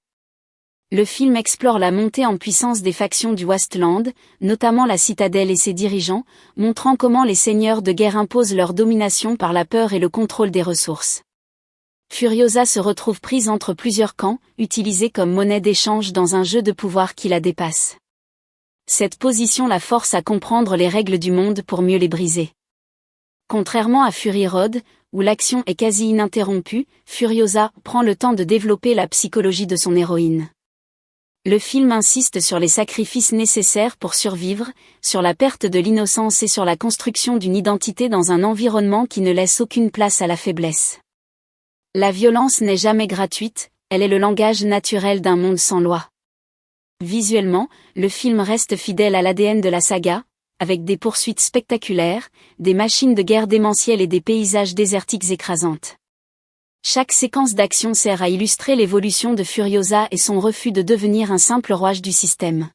Le film explore la montée en puissance des factions du Wasteland, notamment la Citadelle et ses dirigeants, montrant comment les seigneurs de guerre imposent leur domination par la peur et le contrôle des ressources. Furiosa se retrouve prise entre plusieurs camps, utilisée comme monnaie d'échange dans un jeu de pouvoir qui la dépasse. Cette position la force à comprendre les règles du monde pour mieux les briser. Contrairement à Fury Road, où l'action est quasi ininterrompue, Furiosa prend le temps de développer la psychologie de son héroïne. Le film insiste sur les sacrifices nécessaires pour survivre, sur la perte de l'innocence et sur la construction d'une identité dans un environnement qui ne laisse aucune place à la faiblesse. La violence n'est jamais gratuite, elle est le langage naturel d'un monde sans loi. Visuellement, le film reste fidèle à l'ADN de la saga, avec des poursuites spectaculaires, des machines de guerre démentielles et des paysages désertiques écrasantes. Chaque séquence d'action sert à illustrer l'évolution de Furiosa et son refus de devenir un simple rouage du système.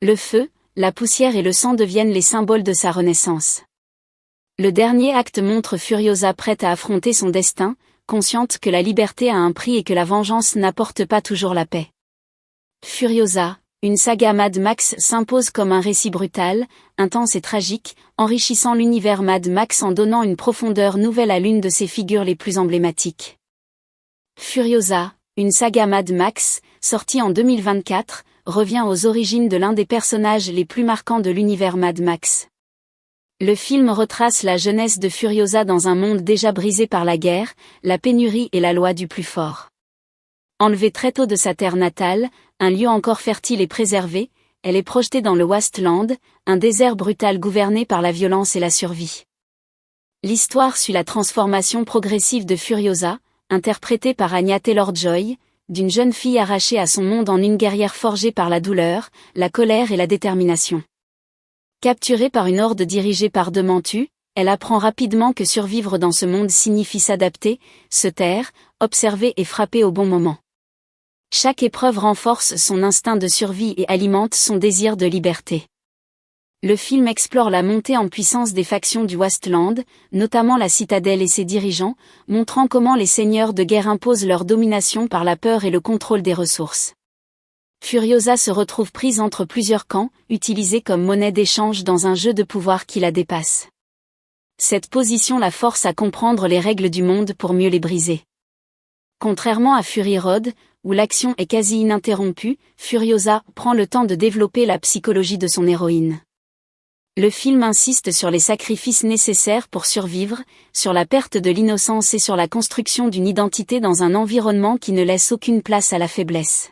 Le feu, la poussière et le sang deviennent les symboles de sa renaissance. Le dernier acte montre Furiosa prête à affronter son destin, consciente que la liberté a un prix et que la vengeance n'apporte pas toujours la paix. Furiosa, une saga Mad Max s'impose comme un récit brutal, intense et tragique, enrichissant l'univers Mad Max en donnant une profondeur nouvelle à l'une de ses figures les plus emblématiques. Furiosa, une saga Mad Max, sortie en 2024, revient aux origines de l'un des personnages les plus marquants de l'univers Mad Max. Le film retrace la jeunesse de Furiosa dans un monde déjà brisé par la guerre, la pénurie et la loi du plus fort. Enlevée très tôt de sa terre natale, un lieu encore fertile et préservé, elle est projetée dans le Wasteland, un désert brutal gouverné par la violence et la survie. L'histoire suit la transformation progressive de Furiosa, interprétée par Anya Taylor-Joy, d'une jeune fille arrachée à son monde en une guerrière forgée par la douleur, la colère et la détermination. Capturée par une horde dirigée par Dementu, elle apprend rapidement que survivre dans ce monde signifie s'adapter, se taire, observer et frapper au bon moment. Chaque épreuve renforce son instinct de survie et alimente son désir de liberté. Le film explore la montée en puissance des factions du Wasteland, notamment la Citadelle et ses dirigeants, montrant comment les seigneurs de guerre imposent leur domination par la peur et le contrôle des ressources. Furiosa se retrouve prise entre plusieurs camps, utilisée comme monnaie d'échange dans un jeu de pouvoir qui la dépasse. Cette position la force à comprendre les règles du monde pour mieux les briser. Contrairement à Fury Road, où l'action est quasi ininterrompue, Furiosa prend le temps de développer la psychologie de son héroïne. Le film insiste sur les sacrifices nécessaires pour survivre, sur la perte de l'innocence et sur la construction d'une identité dans un environnement qui ne laisse aucune place à la faiblesse.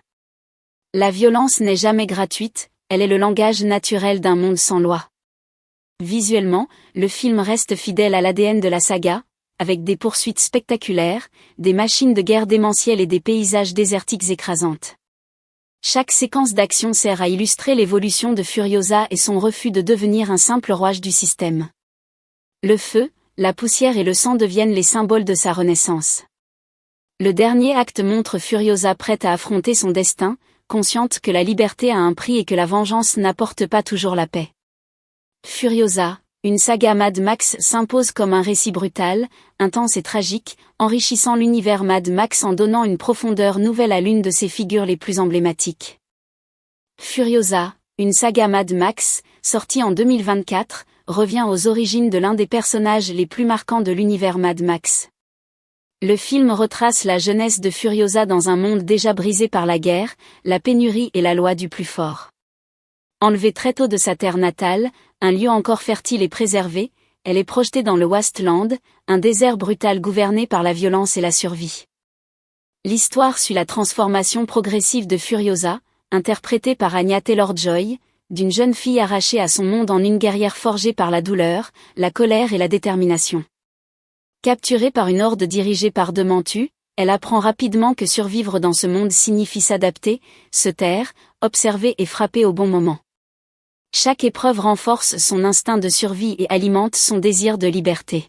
La violence n'est jamais gratuite, elle est le langage naturel d'un monde sans loi. Visuellement, le film reste fidèle à l'ADN de la saga, avec des poursuites spectaculaires, des machines de guerre démentielles et des paysages désertiques écrasantes. Chaque séquence d'action sert à illustrer l'évolution de Furiosa et son refus de devenir un simple rouage du système. Le feu, la poussière et le sang deviennent les symboles de sa renaissance. Le dernier acte montre Furiosa prête à affronter son destin, consciente que la liberté a un prix et que la vengeance n'apporte pas toujours la paix. Furiosa, une saga Mad Max s'impose comme un récit brutal, intense et tragique, enrichissant l'univers Mad Max en donnant une profondeur nouvelle à l'une de ses figures les plus emblématiques. Furiosa, une saga Mad Max, sortie en 2024, revient aux origines de l'un des personnages les plus marquants de l'univers Mad Max. Le film retrace la jeunesse de Furiosa dans un monde déjà brisé par la guerre, la pénurie et la loi du plus fort. Enlevée très tôt de sa terre natale, un lieu encore fertile et préservé, elle est projetée dans le Wasteland, un désert brutal gouverné par la violence et la survie. L'histoire suit la transformation progressive de Furiosa, interprétée par Anya Taylor-Joy, d'une jeune fille arrachée à son monde en une guerrière forgée par la douleur, la colère et la détermination. Capturée par une horde dirigée par Dementu, elle apprend rapidement que survivre dans ce monde signifie s'adapter, se taire, observer et frapper au bon moment. Chaque épreuve renforce son instinct de survie et alimente son désir de liberté.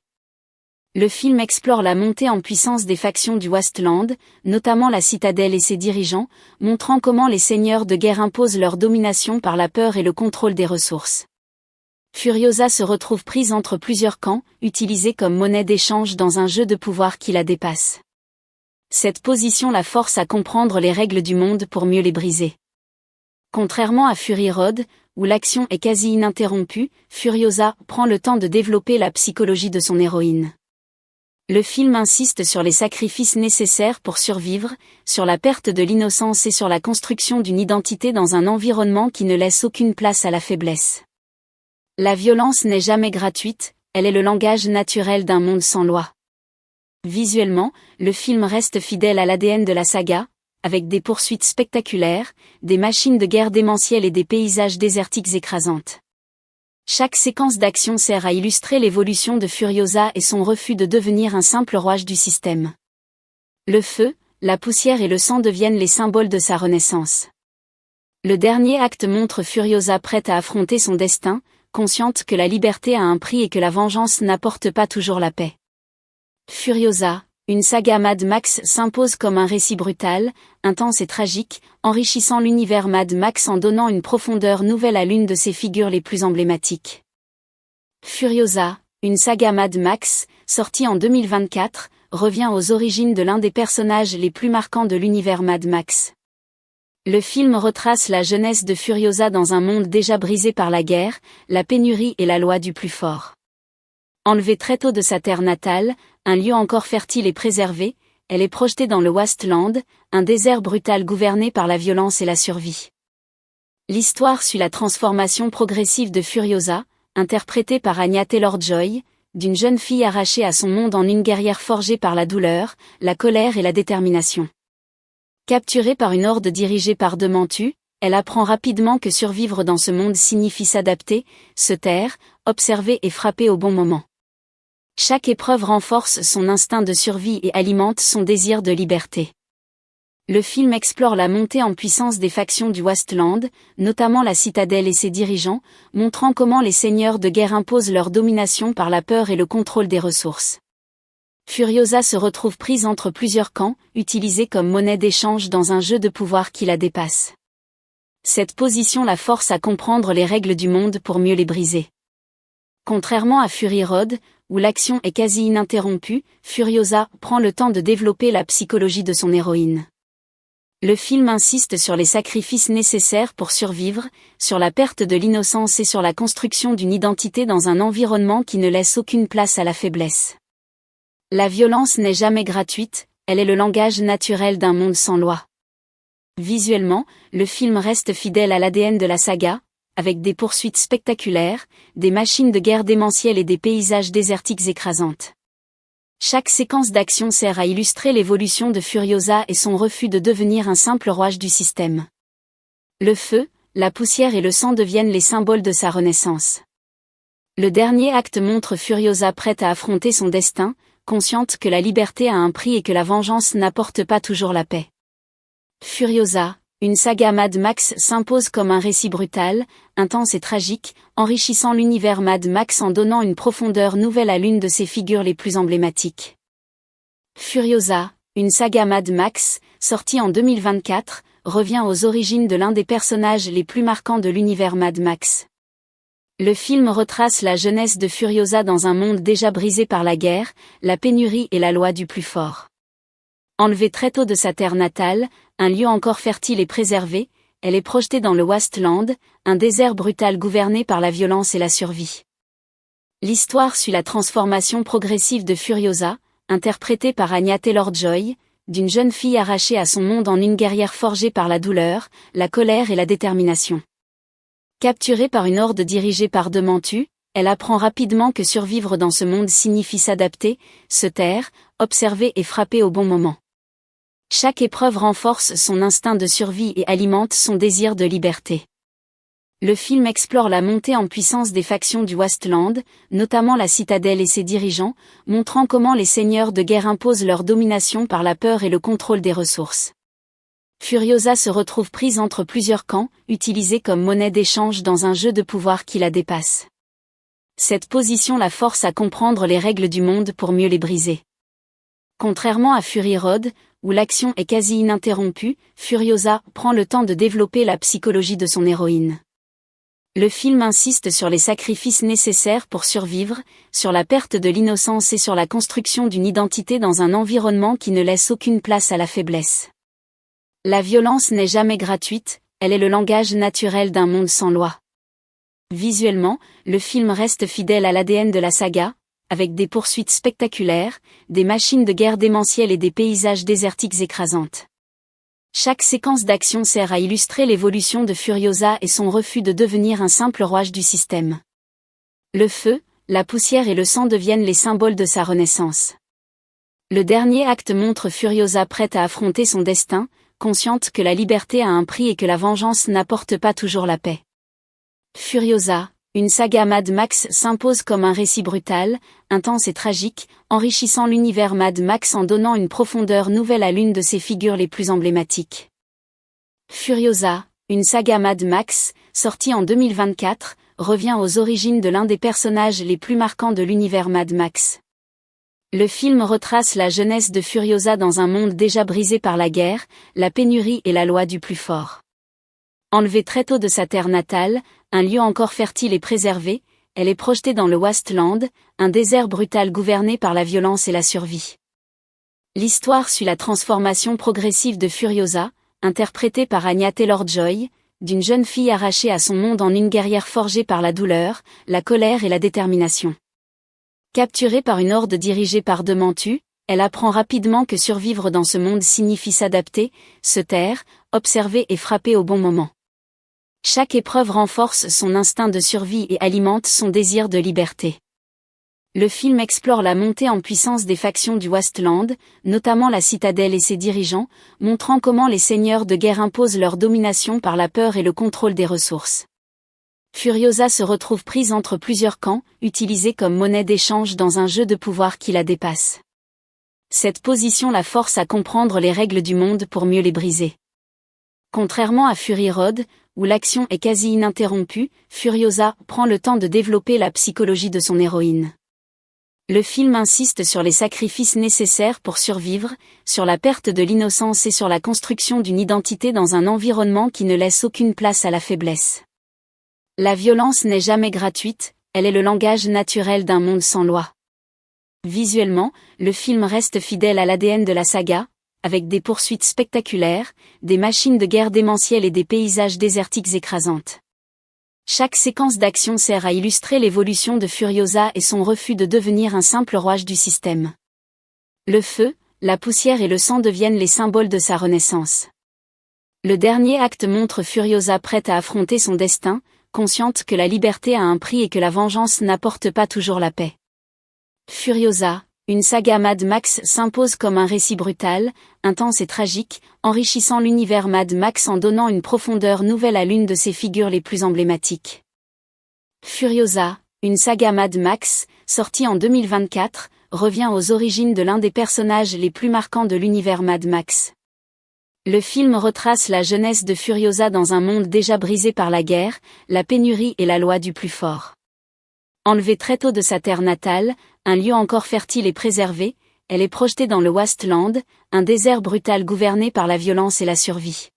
Le film explore la montée en puissance des factions du Wasteland, notamment la Citadelle et ses dirigeants, montrant comment les seigneurs de guerre imposent leur domination par la peur et le contrôle des ressources. Furiosa se retrouve prise entre plusieurs camps, utilisée comme monnaie d'échange dans un jeu de pouvoir qui la dépasse. Cette position la force à comprendre les règles du monde pour mieux les briser. Contrairement à Fury Road, où l'action est quasi ininterrompue, Furiosa prend le temps de développer la psychologie de son héroïne. Le film insiste sur les sacrifices nécessaires pour survivre, sur la perte de l'innocence et sur la construction d'une identité dans un environnement qui ne laisse aucune place à la faiblesse. La violence n'est jamais gratuite, elle est le langage naturel d'un monde sans loi. Visuellement, le film reste fidèle à l'ADN de la saga, avec des poursuites spectaculaires, des machines de guerre démentielles et des paysages désertiques écrasantes. Chaque séquence d'action sert à illustrer l'évolution de Furiosa et son refus de devenir un simple rouage du système. Le feu, la poussière et le sang deviennent les symboles de sa renaissance. Le dernier acte montre Furiosa prête à affronter son destin, consciente que la liberté a un prix et que la vengeance n'apporte pas toujours la paix. Furiosa, une saga Mad Max s'impose comme un récit brutal, intense et tragique, enrichissant l'univers Mad Max en donnant une profondeur nouvelle à l'une de ses figures les plus emblématiques. Furiosa, une saga Mad Max, sortie en 2024, revient aux origines de l'un des personnages les plus marquants de l'univers Mad Max. Le film retrace la jeunesse de Furiosa dans un monde déjà brisé par la guerre, la pénurie et la loi du plus fort. Enlevée très tôt de sa terre natale, un lieu encore fertile et préservé, elle est projetée dans le Wasteland, un désert brutal gouverné par la violence et la survie. L'histoire suit la transformation progressive de Furiosa, interprétée par Anya Taylor-Joy, d'une jeune fille arrachée à son monde en une guerrière forgée par la douleur, la colère et la détermination. Capturée par une horde dirigée par Dementu, elle apprend rapidement que survivre dans ce monde signifie s'adapter, se taire, observer et frapper au bon moment. Chaque épreuve renforce son instinct de survie et alimente son désir de liberté. Le film explore la montée en puissance des factions du Wasteland, notamment la Citadelle et ses dirigeants, montrant comment les seigneurs de guerre imposent leur domination par la peur et le contrôle des ressources. Furiosa se retrouve prise entre plusieurs camps, utilisée comme monnaie d'échange dans un jeu de pouvoir qui la dépasse. Cette position la force à comprendre les règles du monde pour mieux les briser. Contrairement à Fury Road, où l'action est quasi ininterrompue, Furiosa prend le temps de développer la psychologie de son héroïne. Le film insiste sur les sacrifices nécessaires pour survivre, sur la perte de l'innocence et sur la construction d'une identité dans un environnement qui ne laisse aucune place à la faiblesse. La violence n'est jamais gratuite, elle est le langage naturel d'un monde sans loi. Visuellement, le film reste fidèle à l'ADN de la saga, avec des poursuites spectaculaires, des machines de guerre démentielles et des paysages désertiques écrasantes. Chaque séquence d'action sert à illustrer l'évolution de Furiosa et son refus de devenir un simple rouage du système. Le feu, la poussière et le sang deviennent les symboles de sa renaissance. Le dernier acte montre Furiosa prête à affronter son destin, consciente que la liberté a un prix et que la vengeance n'apporte pas toujours la paix. Furiosa, une saga Mad Max s'impose comme un récit brutal, intense et tragique, enrichissant l'univers Mad Max en donnant une profondeur nouvelle à l'une de ses figures les plus emblématiques. Furiosa, une saga Mad Max, sortie en 2024, revient aux origines de l'un des personnages les plus marquants de l'univers Mad Max. Le film retrace la jeunesse de Furiosa dans un monde déjà brisé par la guerre, la pénurie et la loi du plus fort. Enlevée très tôt de sa terre natale, un lieu encore fertile et préservé, elle est projetée dans le Wasteland, un désert brutal gouverné par la violence et la survie. L'histoire suit la transformation progressive de Furiosa, interprétée par Anya Taylor-Joy, d'une jeune fille arrachée à son monde en une guerrière forgée par la douleur, la colère et la détermination. Capturée par une horde dirigée par Demantu, elle apprend rapidement que survivre dans ce monde signifie s'adapter, se taire, observer et frapper au bon moment. Chaque épreuve renforce son instinct de survie et alimente son désir de liberté. Le film explore la montée en puissance des factions du Wasteland, notamment la Citadelle et ses dirigeants, montrant comment les seigneurs de guerre imposent leur domination par la peur et le contrôle des ressources. Furiosa se retrouve prise entre plusieurs camps, utilisée comme monnaie d'échange dans un jeu de pouvoir qui la dépasse. Cette position la force à comprendre les règles du monde pour mieux les briser. Contrairement à Fury Road, où l'action est quasi ininterrompue, Furiosa prend le temps de développer la psychologie de son héroïne. Le film insiste sur les sacrifices nécessaires pour survivre, sur la perte de l'innocence et sur la construction d'une identité dans un environnement qui ne laisse aucune place à la faiblesse. La violence n'est jamais gratuite, elle est le langage naturel d'un monde sans loi. Visuellement, le film reste fidèle à l'ADN de la saga, avec des poursuites spectaculaires, des machines de guerre démentielles et des paysages désertiques écrasantes. Chaque séquence d'action sert à illustrer l'évolution de Furiosa et son refus de devenir un simple rouage du système. Le feu, la poussière et le sang deviennent les symboles de sa renaissance. Le dernier acte montre Furiosa prête à affronter son destin, consciente que la liberté a un prix et que la vengeance n'apporte pas toujours la paix. Furiosa, une saga Mad Max s'impose comme un récit brutal, intense et tragique, enrichissant l'univers Mad Max en donnant une profondeur nouvelle à l'une de ses figures les plus emblématiques. Furiosa, une saga Mad Max, sortie en 2024, revient aux origines de l'un des personnages les plus marquants de l'univers Mad Max. Le film retrace la jeunesse de Furiosa dans un monde déjà brisé par la guerre, la pénurie et la loi du plus fort. Enlevée très tôt de sa terre natale, un lieu encore fertile et préservé, elle est projetée dans le Wasteland, un désert brutal gouverné par la violence et la survie. L'histoire suit la transformation progressive de Furiosa, interprétée par Anya Taylor-Joy, d'une jeune fille arrachée à son monde en une guerrière forgée par la douleur, la colère et la détermination. Capturée par une horde dirigée par Demantu, elle apprend rapidement que survivre dans ce monde signifie s'adapter, se taire, observer et frapper au bon moment. Chaque épreuve renforce son instinct de survie et alimente son désir de liberté. Le film explore la montée en puissance des factions du Wasteland, notamment la Citadelle et ses dirigeants, montrant comment les seigneurs de guerre imposent leur domination par la peur et le contrôle des ressources. Furiosa se retrouve prise entre plusieurs camps, utilisée comme monnaie d'échange dans un jeu de pouvoir qui la dépasse. Cette position la force à comprendre les règles du monde pour mieux les briser. Contrairement à Fury Road, où l'action est quasi ininterrompue, Furiosa prend le temps de développer la psychologie de son héroïne. Le film insiste sur les sacrifices nécessaires pour survivre, sur la perte de l'innocence et sur la construction d'une identité dans un environnement qui ne laisse aucune place à la faiblesse. La violence n'est jamais gratuite, elle est le langage naturel d'un monde sans loi. Visuellement, le film reste fidèle à l'ADN de la saga, avec des poursuites spectaculaires, des machines de guerre démentielles et des paysages désertiques écrasantes. Chaque séquence d'action sert à illustrer l'évolution de Furiosa et son refus de devenir un simple rouage du système. Le feu, la poussière et le sang deviennent les symboles de sa renaissance. Le dernier acte montre Furiosa prête à affronter son destin, consciente que la liberté a un prix et que la vengeance n'apporte pas toujours la paix. Furiosa, une saga Mad Max s'impose comme un récit brutal, intense et tragique, enrichissant l'univers Mad Max en donnant une profondeur nouvelle à l'une de ses figures les plus emblématiques. Furiosa, une saga Mad Max, sortie en 2024, revient aux origines de l'un des personnages les plus marquants de l'univers Mad Max. Le film retrace la jeunesse de Furiosa dans un monde déjà brisé par la guerre, la pénurie et la loi du plus fort. Enlevée très tôt de sa terre natale, un lieu encore fertile et préservé, elle est projetée dans le Wasteland, un désert brutal gouverné par la violence et la survie.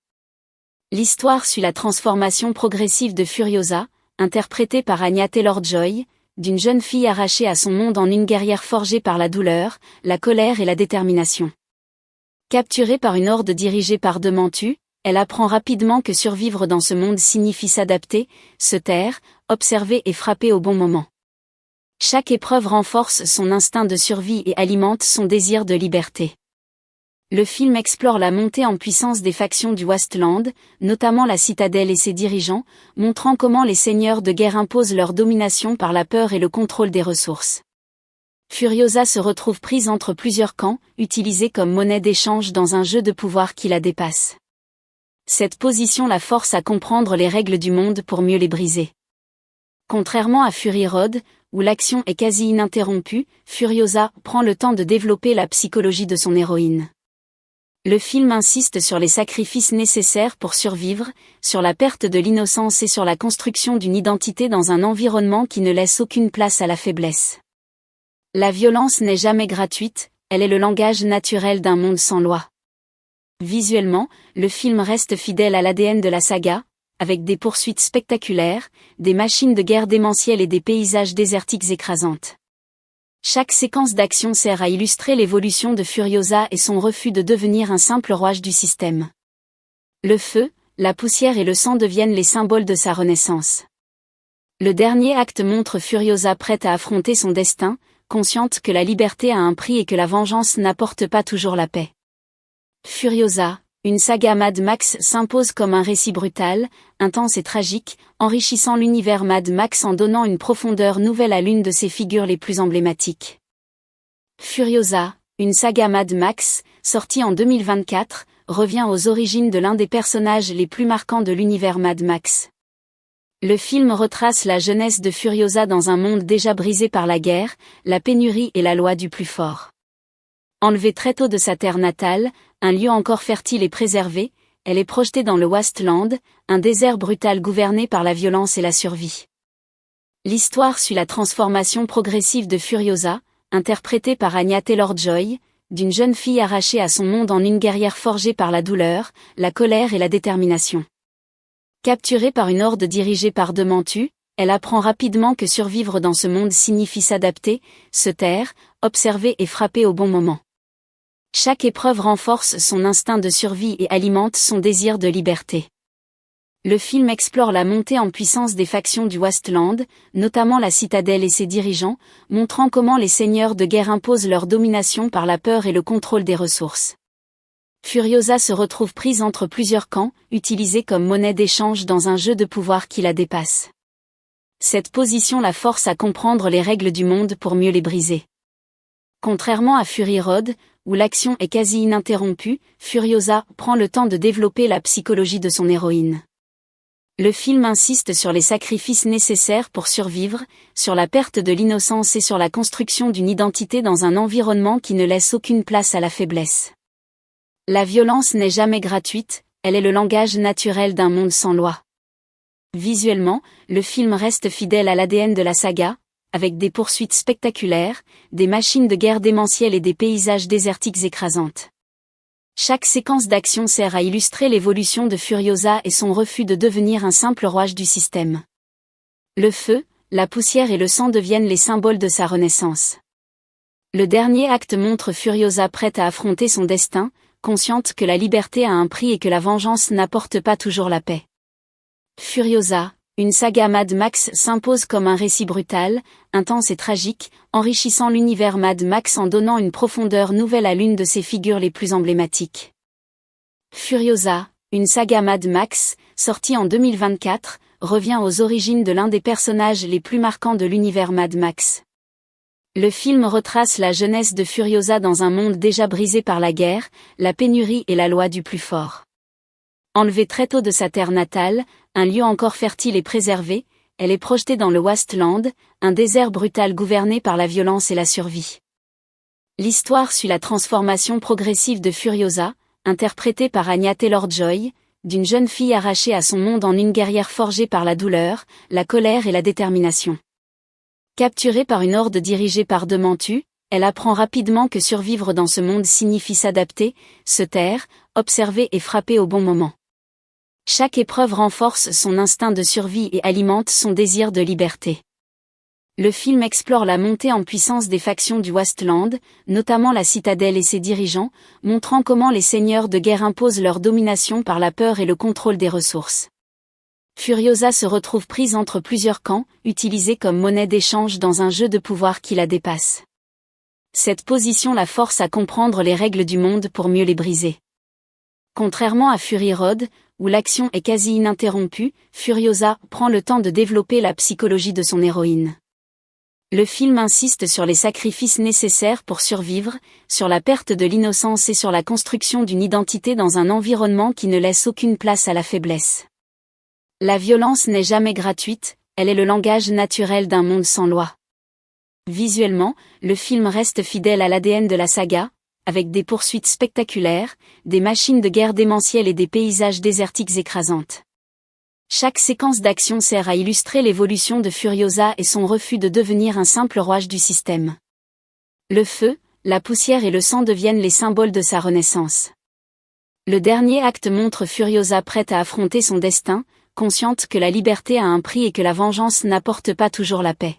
L'histoire suit la transformation progressive de Furiosa, interprétée par Anya Taylor-Joy, d'une jeune fille arrachée à son monde en une guerrière forgée par la douleur, la colère et la détermination. Capturée par une horde dirigée par Demantu, elle apprend rapidement que survivre dans ce monde signifie s'adapter, se taire, observer et frapper au bon moment. Chaque épreuve renforce son instinct de survie et alimente son désir de liberté. Le film explore la montée en puissance des factions du Wasteland, notamment la Citadelle et ses dirigeants, montrant comment les seigneurs de guerre imposent leur domination par la peur et le contrôle des ressources. Furiosa se retrouve prise entre plusieurs camps, utilisée comme monnaie d'échange dans un jeu de pouvoir qui la dépasse. Cette position la force à comprendre les règles du monde pour mieux les briser. Contrairement à Fury Road, où l'action est quasi ininterrompue, Furiosa prend le temps de développer la psychologie de son héroïne. Le film insiste sur les sacrifices nécessaires pour survivre, sur la perte de l'innocence et sur la construction d'une identité dans un environnement qui ne laisse aucune place à la faiblesse. La violence n'est jamais gratuite, elle est le langage naturel d'un monde sans loi. Visuellement, le film reste fidèle à l'ADN de la saga, avec des poursuites spectaculaires, des machines de guerre démentielles et des paysages désertiques écrasantes. Chaque séquence d'action sert à illustrer l'évolution de Furiosa et son refus de devenir un simple rouage du système. Le feu, la poussière et le sang deviennent les symboles de sa renaissance. Le dernier acte montre Furiosa prête à affronter son destin, consciente que la liberté a un prix et que la vengeance n'apporte pas toujours la paix. Furiosa, une saga Mad Max s'impose comme un récit brutal, intense et tragique, enrichissant l'univers Mad Max en donnant une profondeur nouvelle à l'une de ses figures les plus emblématiques. Furiosa, une saga Mad Max, sortie en 2024, revient aux origines de l'un des personnages les plus marquants de l'univers Mad Max. Le film retrace la jeunesse de Furiosa dans un monde déjà brisé par la guerre, la pénurie et la loi du plus fort. Enlevée très tôt de sa terre natale, un lieu encore fertile et préservé, elle est projetée dans le Wasteland, un désert brutal gouverné par la violence et la survie. L'histoire suit la transformation progressive de Furiosa, interprétée par Anya Taylor-Joy, d'une jeune fille arrachée à son monde en une guerrière forgée par la douleur, la colère et la détermination. Capturée par une horde dirigée par Demantu, elle apprend rapidement que survivre dans ce monde signifie s'adapter, se taire, observer et frapper au bon moment. Chaque épreuve renforce son instinct de survie et alimente son désir de liberté. Le film explore la montée en puissance des factions du Wasteland, notamment la Citadelle et ses dirigeants, montrant comment les seigneurs de guerre imposent leur domination par la peur et le contrôle des ressources. Furiosa se retrouve prise entre plusieurs camps, utilisée comme monnaie d'échange dans un jeu de pouvoir qui la dépasse. Cette position la force à comprendre les règles du monde pour mieux les briser. Contrairement à Fury Road, où l'action est quasi ininterrompue, Furiosa prend le temps de développer la psychologie de son héroïne. Le film insiste sur les sacrifices nécessaires pour survivre, sur la perte de l'innocence et sur la construction d'une identité dans un environnement qui ne laisse aucune place à la faiblesse. La violence n'est jamais gratuite, elle est le langage naturel d'un monde sans loi. Visuellement, le film reste fidèle à l'ADN de la saga, avec des poursuites spectaculaires, des machines de guerre démentielles et des paysages désertiques écrasantes. Chaque séquence d'action sert à illustrer l'évolution de Furiosa et son refus de devenir un simple rouage du système. Le feu, la poussière et le sang deviennent les symboles de sa renaissance. Le dernier acte montre Furiosa prête à affronter son destin, consciente que la liberté a un prix et que la vengeance n'apporte pas toujours la paix. Furiosa, une saga Mad Max s'impose comme un récit brutal, intense et tragique, enrichissant l'univers Mad Max en donnant une profondeur nouvelle à l'une de ses figures les plus emblématiques. Furiosa, une saga Mad Max, sortie en 2024, revient aux origines de l'un des personnages les plus marquants de l'univers Mad Max. Le film retrace la jeunesse de Furiosa dans un monde déjà brisé par la guerre, la pénurie et la loi du plus fort. Enlevée très tôt de sa terre natale, un lieu encore fertile et préservé, elle est projetée dans le Wasteland, un désert brutal gouverné par la violence et la survie. L'histoire suit la transformation progressive de Furiosa, interprétée par Anya Taylor-Joy, d'une jeune fille arrachée à son monde en une guerrière forgée par la douleur, la colère et la détermination. Capturée par une horde dirigée par Demantu, elle apprend rapidement que survivre dans ce monde signifie s'adapter, se taire, observer et frapper au bon moment. Chaque épreuve renforce son instinct de survie et alimente son désir de liberté. Le film explore la montée en puissance des factions du Wasteland, notamment la Citadelle et ses dirigeants, montrant comment les seigneurs de guerre imposent leur domination par la peur et le contrôle des ressources. Furiosa se retrouve prise entre plusieurs camps, utilisée comme monnaie d'échange dans un jeu de pouvoir qui la dépasse. Cette position la force à comprendre les règles du monde pour mieux les briser. Contrairement à Fury Road, où l'action est quasi ininterrompue, Furiosa prend le temps de développer la psychologie de son héroïne. Le film insiste sur les sacrifices nécessaires pour survivre, sur la perte de l'innocence et sur la construction d'une identité dans un environnement qui ne laisse aucune place à la faiblesse. La violence n'est jamais gratuite, elle est le langage naturel d'un monde sans loi. Visuellement, le film reste fidèle à l'ADN de la saga, avec des poursuites spectaculaires, des machines de guerre démentielles et des paysages désertiques écrasantes. Chaque séquence d'action sert à illustrer l'évolution de Furiosa et son refus de devenir un simple rouage du système. Le feu, la poussière et le sang deviennent les symboles de sa renaissance. Le dernier acte montre Furiosa prête à affronter son destin, consciente que la liberté a un prix et que la vengeance n'apporte pas toujours la paix.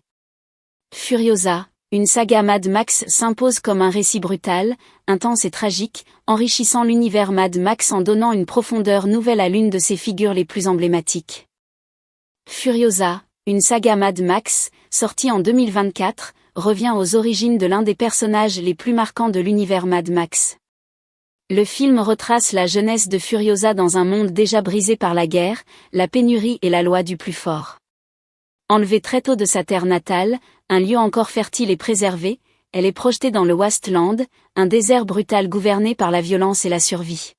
Furiosa, une saga Mad Max s'impose comme un récit brutal, intense et tragique, enrichissant l'univers Mad Max en donnant une profondeur nouvelle à l'une de ses figures les plus emblématiques. Furiosa, une saga Mad Max, sortie en 2024, revient aux origines de l'un des personnages les plus marquants de l'univers Mad Max. Le film retrace la jeunesse de Furiosa dans un monde déjà brisé par la guerre, la pénurie et la loi du plus fort. Enlevée très tôt de sa terre natale, un lieu encore fertile et préservé, elle est projetée dans le Wasteland, un désert brutal gouverné par la violence et la survie.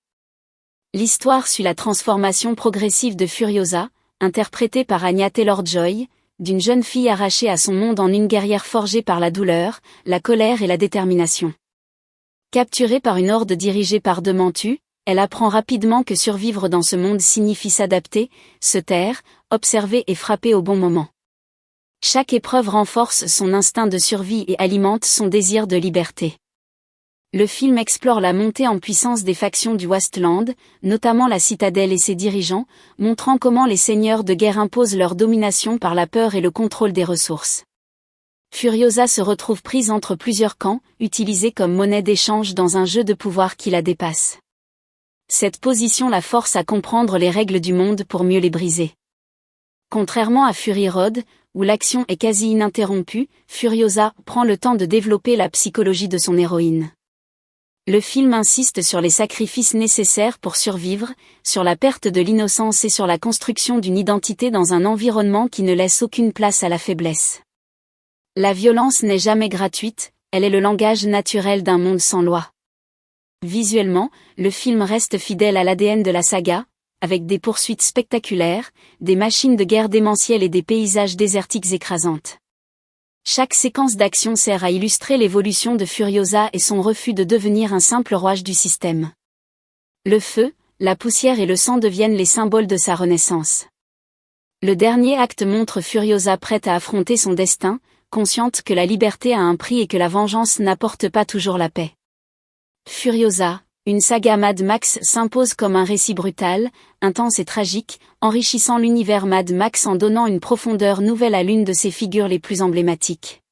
L'histoire suit la transformation progressive de Furiosa, interprétée par Anya Taylor-Joy, d'une jeune fille arrachée à son monde en une guerrière forgée par la douleur, la colère et la détermination. Capturée par une horde dirigée par Demantu, elle apprend rapidement que survivre dans ce monde signifie s'adapter, se taire, observer et frapper au bon moment. Chaque épreuve renforce son instinct de survie et alimente son désir de liberté. Le film explore la montée en puissance des factions du Wasteland, notamment la Citadelle et ses dirigeants, montrant comment les seigneurs de guerre imposent leur domination par la peur et le contrôle des ressources. Furiosa se retrouve prise entre plusieurs camps, utilisée comme monnaie d'échange dans un jeu de pouvoir qui la dépasse. Cette position la force à comprendre les règles du monde pour mieux les briser. Contrairement à Fury Road, où l'action est quasi ininterrompue, Furiosa prend le temps de développer la psychologie de son héroïne. Le film insiste sur les sacrifices nécessaires pour survivre, sur la perte de l'innocence et sur la construction d'une identité dans un environnement qui ne laisse aucune place à la faiblesse. La violence n'est jamais gratuite, elle est le langage naturel d'un monde sans loi. Visuellement, le film reste fidèle à l'ADN de la saga, avec des poursuites spectaculaires, des machines de guerre démentielles et des paysages désertiques écrasantes. Chaque séquence d'action sert à illustrer l'évolution de Furiosa et son refus de devenir un simple rouage du système. Le feu, la poussière et le sang deviennent les symboles de sa renaissance. Le dernier acte montre Furiosa prête à affronter son destin, consciente que la liberté a un prix et que la vengeance n'apporte pas toujours la paix. Furiosa, une saga Mad Max s'impose comme un récit brutal, intense et tragique, enrichissant l'univers Mad Max en donnant une profondeur nouvelle à l'une de ses figures les plus emblématiques.